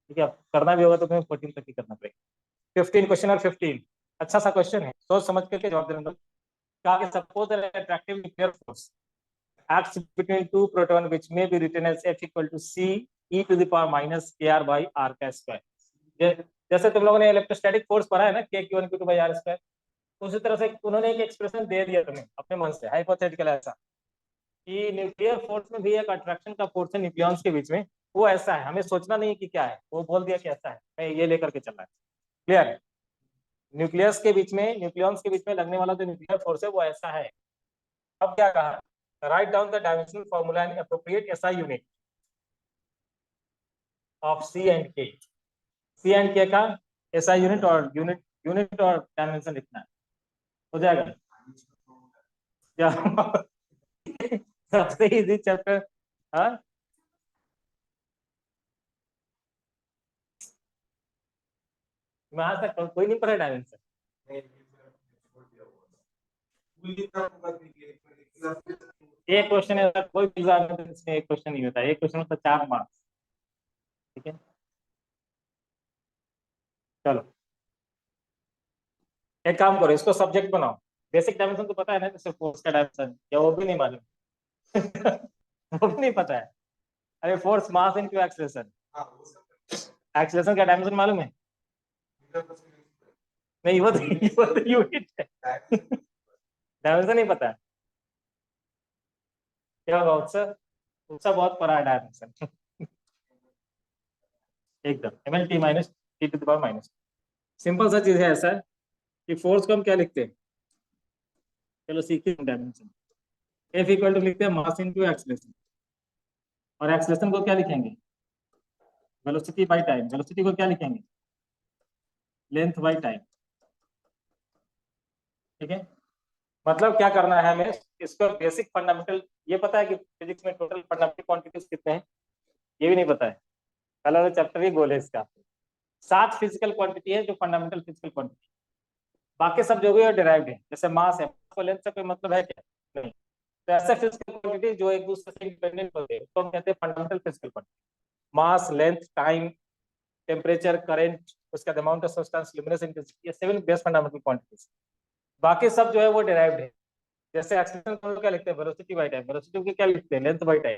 ठीक है? अब करना भी होगा तो तुम्हें 14 तक ही करना पड़ेगा। 15 क्वेश्चन और 15 अच्छा सा क्वेश्चन है, सोच समझ करके जवाब देना। कहा कि suppose an attractive nuclear force acts between two proton which may be written as F equal to C e to the power minus kr by r का स्क्वायर। जैसे तुम लोगों ने इलेक्ट्रोस्टैटिक फोर्स पढ़ा है ना, k q1 q2 by r square, उसी तरह से उन्होंने एक एक्सप्रेशन दे दिया तुम्हें अपने मन से, हाइपोथेटिकल ऐसा कि न्यूक्लियर फोर्स में भी एक अट्रैक्शन का फोर्स है न्यूक्लियॉन्स के बीच में, वो ऐसा है, हमें सोचना नहीं है कि क्या है, वो बोल दिया कि ऐसा है, मैं ये लेकर के चल रहा है। क्लियर है? न्यूक्लियस के बीच में, न्यूक्लियॉन्स के बीच में लगने वाला जो न्यूक्लियर फोर्स है वो ऐसा है। अब क्या कहा? Write down the dimensional formula and appropriate SI unit of C and K. C and K का एसआई यूनिट और यूनिट और डायमेंशन लिखना है, हो जाएगा क्या? सबसे इजी चैप्टर। हाँ, मैं आज तक कोई नहीं पढ़ा डायमेंशन। एक क्वेश्चन है, कोई एग्जाम में इसमें एक क्वेश्चन नहीं होता, एक क्वेश्चन होता 4 मार्क्स, ठीक है? चलो एक काम करो, इसको सब्जेक्ट बनाओ। बेसिक डायमेंशन तो पता है ना, जैसे फोर्स का डायमेंशन, या वो भी नहीं मालूम? वो भी नहीं पता है? अरे force mass into acceleration, acceleration का डायमेंशन मालूम है? नहीं, वो तो यूनिट है। डायमेंशन नहीं पता है? क्या होगा उससे? उससे बहुत बड़ा है डायमेंशन। एकदम M L T minus T to the power minus. Simple सा चीज है, ऐसा है कि फोर्स को हम क्या लिखते हैं, चलो सीखिए डायमेंशन। एफ इक्वल टू लिखते हैं मास इनटू एक्सीलरेशन, और एक्सीलरेशन को क्या लिखेंगे? Velocity by time. वेलोसिटी को क्या लिखेंगे? लेंथ बाय टाइम, ठीक है? मतलब क्या करना है हमें, इसको बेसिक फंडामेंटल, ये पता है कि फिजिक्स में टोटल फंडामेंटल क्वांटिटीज कितने हैं? ये भी नहीं पता है? कल वाला चैप्टर ही गोल है इसका। 7 फिजिकल क्वांटिटी है जो फंडामेंटल फिजिकल क्वांटिटी, बाकी सब जो भी है डिराइव्ड है। जैसे मास है, तो लेंथ से कोई मतलब है क्या? नहीं। तो ऐसे फिजिकल क्वांटिटी जो एक दूसरे से इंडिपेंडेंट होते हैं उसको हम कहते हैं फंडामेंटल फिजिकल क्वांटिटी। मास, लेंथ, टाइम, टेम्परेचर, करंट, उसका amount of substance, luminous intensity, ये 7 बेस फंडामेंटल क्वांटिटीज। बाकी सब जो है वो डिराइव्ड है। जैसे एक्सीलरेशन को क्या लिखते हैं? Velocity by time. वेलोसिटी को क्या लिखते हैं? Length by time.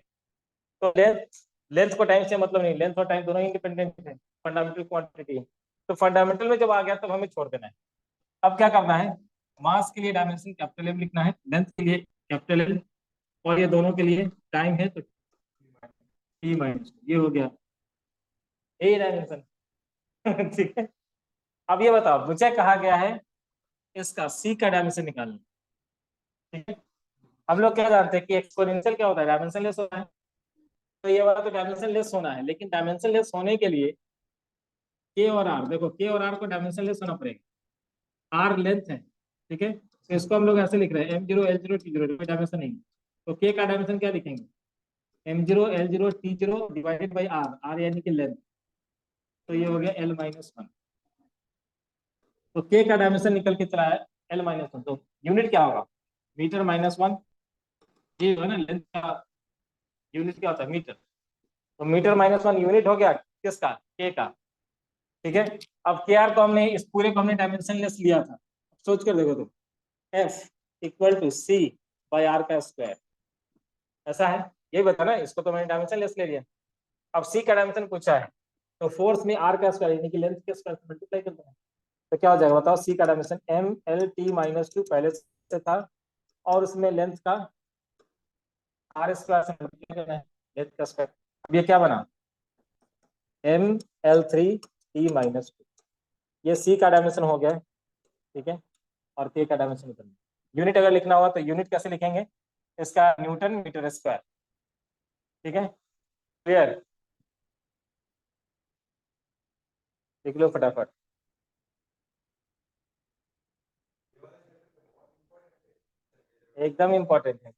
तो लेंथ लेंथ को टाइम से मतलब नहीं, लेंथ और टाइम दोनों इंडिपेंडेंट है, फंडामेंटल क्वांटिटी है। तो फंडामेंटल में जब आ गया तब हमें छोड़ देना है। अब क्या करना है, मास के लिए डायमेंशन कैपिटल एम लिखना है, लेंथ के लिए कैपिटल एल, और ये दोनों के लिए टाइम है तो टी माइनस, ये हो गया ए डायमेंशन। ठीक है। अब ये बताओ, मुझे कहा गया है इसका सी का डायमेंशन निकालना। ठीक है। हम लोग क्या जानते हैं कि एक्सपोनेंशियल क्या होता है, डायमेंशन लेस होता है। तो ये वाला तो डायमेंशन लेस होना है, लेकिन डायमेंशन लेस होने के लिए के और आर, देखो के और आर को डायमेंशन लेस होना पड़ेगा। आर लेंथ है, ठीक है, तो इसको हम लोग ऐसे लिख रहे हैं M zero L zero T zero, कोई डायमेंशन नहीं है। तो के का डायमेंशन क्या लिखेंगे, M zero L zero T zero divided by R, R यानी कि लेंथ, तो ये हो गया एल माइनस वन। तो के का डायमेंशन निकल के चला है एल माइनस वन, तो यूनिट क्या होगा, मीटर माइनस वन। ये है ना लेंथ का यूनिट क्या होता है, मीटर। तो मीटर माइनस वन यूनिट हो गया किसका, के का। ठीक है। अब के आर को हमने, इस पूरे को हमने डायमेंशन लेस लिया था, सोच कर देखो तो, F equal to C by R का स्क्वायर, ऐसा है, यही बता ना, इसको तो मैंने डायमेंशन लेस ले लिया। अब सी का डायमेंशन पूछा है, तो फोर्स में आर का स्क्वायर यानी कि लेंथ के स्क्वायर से मल्टीप्लाई कर देना। तो क्या हो जाएगा बताओ, सी का dimension M L T minus two पहले से था, और उसमें लेंथ का आर स्क्वायर से मल्टीप्लाई करना है, लेंथ का स्क्वायर। अब ये क्या बना, M L three T minus two, ये सी का डायमेंशन हो गया है। ठीक है। और के का डायमेंशन निकलना, यूनिट अगर लिखना हुआ तो यूनिट कैसे लिखेंगे, इसका न्यूटन मीटर स्क्वायर। ठीक है, क्लियर, लिख लो फटाफट। एकदम इम्पोर्टेंट है,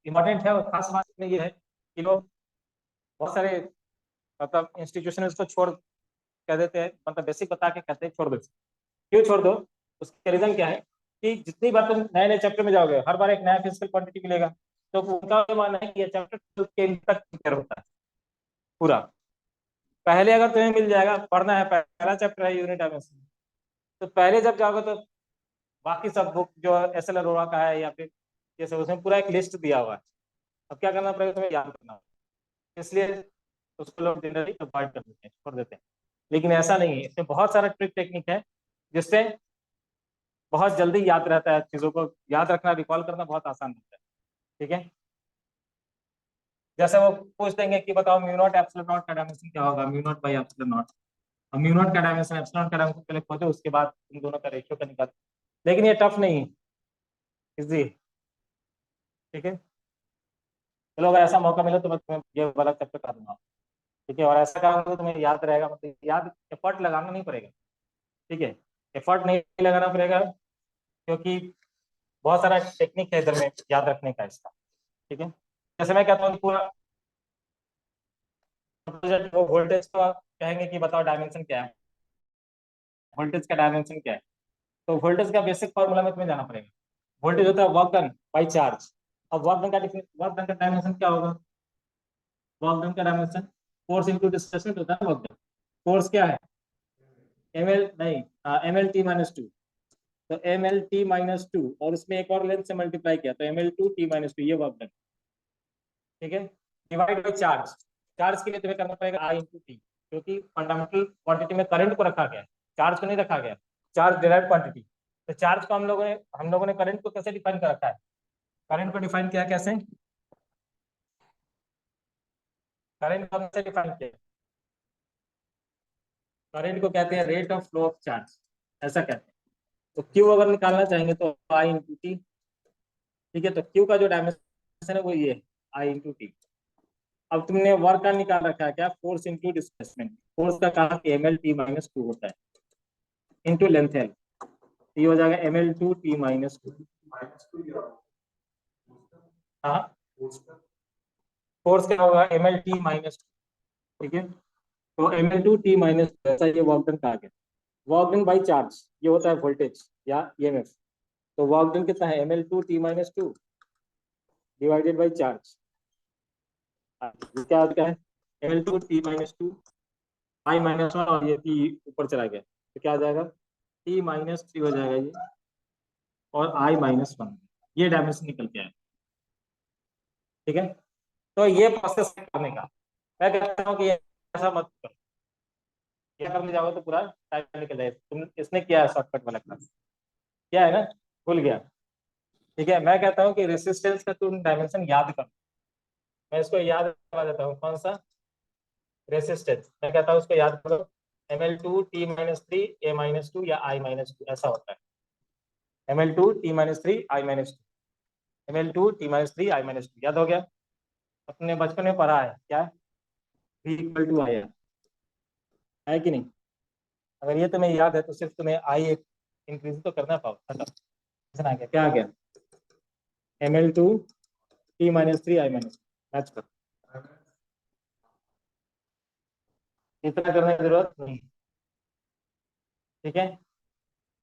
इम्पोर्टेंट है, और खास बात में ये है कि लोग बहुत सारे मतलब इंस्टीट्यूशन इसको छोड़ कह देते हैं, मतलब बेसिक बता के कहते हैं छोड़ दो। क्यों छोड़ दो, उसका रीजन क्या है कि जितनी बार तुम नए नए चैप्टर में जाओगे हर बार एक नया फिजिकल क्वांटिटी मिलेगा, तो उनका ये मानना है कि ये चैप्टर के end तक clear होता है पूरा। पहले अगर तुम्हें मिल जाएगा, पढ़ना है पहला चैप्टर है यूनिट डायमेंशन, तो पहले जब जाओगे तो बाकी सब बुक जो एस एल अरोड़ा का है या फिर ये सब, उसमें पूरा एक लिस्ट दिया हुआ है। अब क्या करना पड़ेगा, तुम्हें याद करना होगा। इसलिए उसको लोग जनरली अवॉइड कर देते हैं, छोड़ देते हैं। लेकिन ऐसा नहीं है, इसमें बहुत सारा ट्रिक टेक्निक है जिससे बहुत जल्दी याद रहता है, चीजों को याद रखना, रिकॉल करना बहुत आसान होता है। ठीक है। जैसे वो पूछ देंगे कि बताओ म्यू नॉट एप्सिलॉन नॉट का डायमेंशन क्या होगा, mu naught by epsilon not. अब म्यू नॉट का डायमेंशन एप्सिलॉन का डायमेंशन पहले खोजो, उसके बाद इन दोनों का रेशियो का निकालो। लेकिन ये टफ नहीं है, इजी। ठीक है। चलो अगर ऐसा मौका मिले तो मैं तुम्हें ये वाला चैप्टर कर दूंगा। ठीक है, और ऐसा करूंगा तो तुम्हें याद रहेगा, मतलब याद एफर्ट लगाना नहीं पड़ेगा। ठीक है, एफर्ट नहीं लगाना पड़ेगा, क्योंकि बहुत सारा टेक्निक है इधर में याद रखने का इसका। ठीक है। जैसे मैं कहता हूँ पूरा वोल्टेज का कहेंगे कि बताओ डायमेंशन क्या है, वोल्टेज का डायमेंशन क्या है, तो वोल्टेज का बेसिक फॉर्मूला में तुम्हें जाना पड़ेगा। वोल्टेज होता है वर्क डन बाई चार्ज। अब वर्क डन का डायमेंशन क्या होगा, वर्क डन का डायमेंशन फोर्स इंटू डिस्प्लेसमेंट होता है वर्क डन। फोर्स क्या है, एम एल नहीं, M L T minus two, तो M L T minus two, और उसमें एक और लेंथ से मल्टीप्लाई किया तो M L two T minus two, ये वर्क डन। ठीक है, डिवाइड बाई चार्ज। चार्ज के लिए तुम्हें करना पड़ेगा आई इंटू टी, क्योंकि फंडामेंटल क्वांटिटी में करंट को रखा गया है, चार्ज को नहीं रखा गया। चार्ज डिराइव क्वांटिटी, तो चार्ज को हम लोगों ने करंट को कैसे डिफाइन कर रखा है, करंट को डिफाइन किया कैसे, करंट को कैसे डिफाइन किया, करंट को कहते हैं rate of flow of charge, ऐसा कहते हैं। तो क्यू अगर निकालना चाहेंगे तो आई इंटू टी। ठीक है, तो क्यू का जो डायमेंशन है वो ये आई इंटू टी। अब तुमने वर्क का निकाल रखा है क्या, फोर्स इंटू डिस्प्लेसमेंट, फोर्स का कहा कि M L T minus two होता है, इंटू लेंथ एल, ये हो जाएगा M L two T minus two. हाँ, फोर्स क्या होगा M L T minus two. ठीक है, तो M L two T minus two, ऐसा ये वर्क डन कहा गया। वर्क डन बाई चार्ज ये होता है वोल्टेज या ईएमएफ। तो वर्क डन कितना है, M L two T minus two divided by charge, क्या होता है, M L two T minus two, I minus one, और ये टी ऊपर चला गया तो क्या आ जाएगा, टी माइनस थ्री हो जाएगा ये, और आई माइनस वन, ये डायमेंशन निकल के आए। ठीक है, तो ये प्रोसेस करने का, मैं कहता हूँ कि ऐसा मत करो, क्या करने जाओगे तो पूरा टाइम निकल जाएगा। तुम इसने किया है शॉर्टकट वाला क्लास, क्या है ना, भूल गया। ठीक है, मैं कहता हूँ कि रेसिस्टेंस का तुम डायमेंशन याद करो। मैं इसको याद करवा देता हूँ, कौन सा रेसिस्टेंस, मैं कहता हूँ उसको याद करो। Ml2T-3 A-2 या I-2 ऐसा होता है। Ml2T-3 I-2, Ml2T-3 I-2 याद हो गया, अपने बचपन में पढ़ा है क्या, V = I है कि नहीं। अगर ये तुम्हें याद है तो सिर्फ तुम्हें आई इंक्रीज तो करना पाओ, खत्म। आ गया, क्या आ गया, Ml2T-3 I-2 मैच कर, इतना करने की जरूरत नहीं। ठीक है,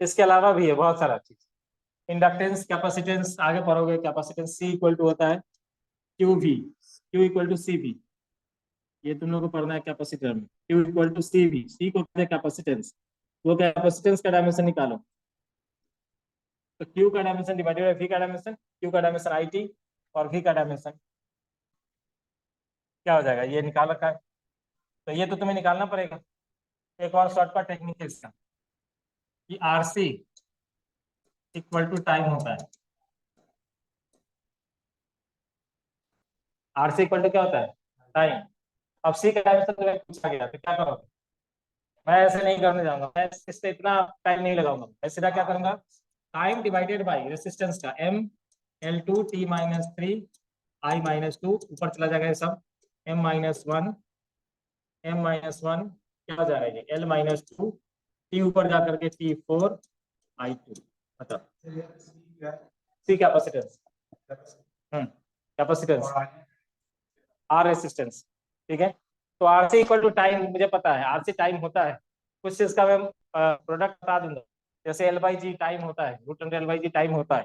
इसके अलावा भी है बहुत सारा चीज। इंडक्टेंस, कैपेसिटेंस आगे पढ़ोगे। कैपेसिटेंस C = होता है QV, Q = CV, ये तुम लोग को पढ़ना है कैपेसिटर में। Q = CV, C को कहते हैं कैपेसिटेंस। वो कैपेसिटेंस का डायमेंशन निकालो, तो Q का डायमेंशन डिवाइडेड बाय V का डायमेंशन, Q का डायमेंशन IT और V का डायमेंशन क्या हो जाएगा, ये निकाल रखा है। तो ये तो तुम्हें निकालना पड़ेगा। एक और शॉर्टकट टेक्निक है इसका, कि RC = टाइम होता है। RC = क्या होता है, टाइम। अब C का डायमेंशन तुम्हें पूछा गया तो क्या करोगे, मैं ऐसे नहीं करने जाऊंगा, मैं इससे इतना टाइम नहीं लगाऊंगा। मैं सीधा क्या करूंगा, टाइम डिवाइडेड बाई रेसिस्टेंस का Ml2T-3 I-2, ऊपर चला जाएगा ये सब, M-1 क्या हो जाएगा ये L-2, T ऊपर जाकर के T4 I2, मतलब C capacitance, capacitance, R resistance. ठीक है, तो RC = टाइम मुझे पता है, RC टाइम होता है। कुछ चीज का मैं प्रोडक्ट बता दूंगा, जैसे L/G टाइम होता है, √L/G टाइम होता है।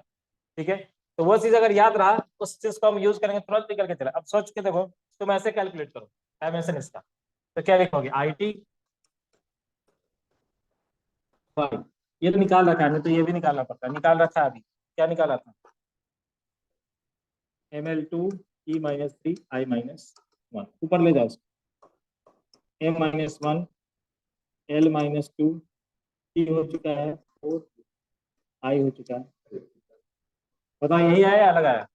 ठीक है, तो वो चीज अगर याद रहा, उस चीज को हम यूज करेंगे, तुरंत निकल के चला। अब सोच के देखो, तुम ऐसे कैलकुलेट करो डायमेंशन इसका, तो क्या लिखोगे, IT, ये तो निकाल रखा है, नहीं तो ये भी निकालना पड़ता है, निकाल रखा है अभी, क्या निकाला था, Ml2T-3 I-1, ऊपर ले जाओ, M-1 L-2, T हो चुका है 4, I हो चुका है। बताओ यही आया या अलग आया,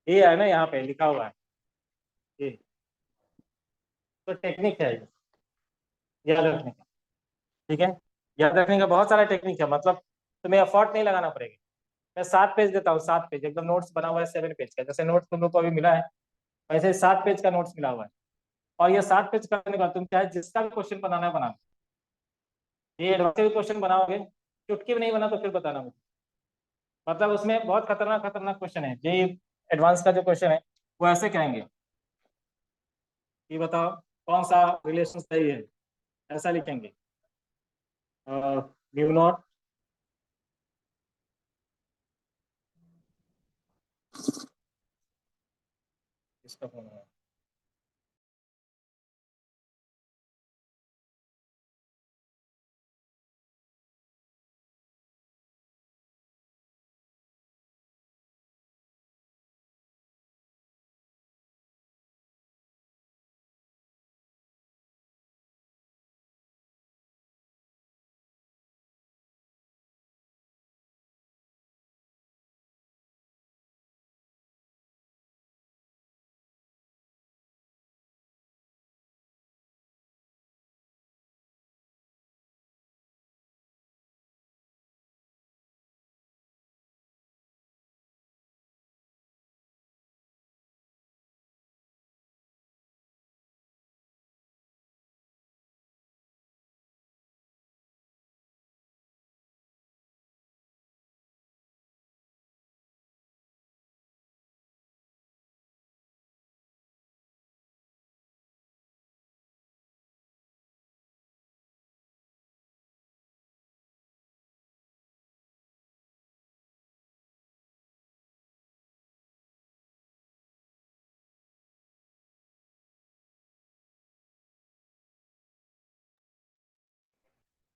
ये है ना, यहाँ पे लिखा हुआ है ये। तो टेक्निक है ये, याद रखने का। ठीक है, याद रखने का बहुत सारा टेक्निक है, मतलब तुम्हें एफर्ट नहीं लगाना पड़ेगा। मैं 7 पेज देता हूँ, 7 पेज एकदम नोट्स बना हुआ है, 7 पेज का, जैसे नोट्स तुम लोग को अभी मिला है वैसे 7 पेज का नोट्स मिला हुआ है। और ये 7 पेज करने के बाद तुम चाहे जिसका भी क्वेश्चन बनाना है बना, ये एडवांस भी क्वेश्चन बनाओगे, चुटकी भी नहीं बना तो फिर बताना मुझे। मतलब उसमें बहुत खतरनाक खतरनाक क्वेश्चन है, ये एडवांस का जो क्वेश्चन है वो ऐसे कहेंगे कि बताओ कौन सा रिलेशन सही है, ऐसा लिखेंगे, μ0 इसका फॉर्मूला,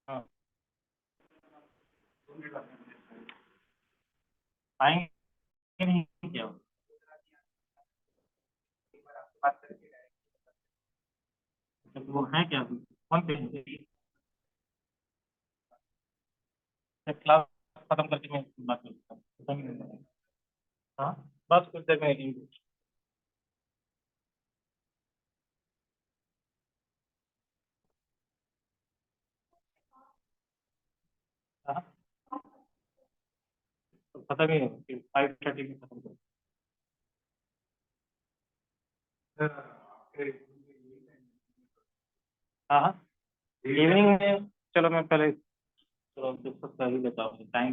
हाँ आएंगे नहीं क्या, वो है क्या कौन पे क्लास खत्म करके मैं बात करता हूँ। हाँ बस कुछ देर में हाँ तो खत्म ही है 5:30 में खत्म करो। हाँ हाँ इवनिंग में चलो मैं पहले चलो डिस्कस कर ही लेता हूँ टाइम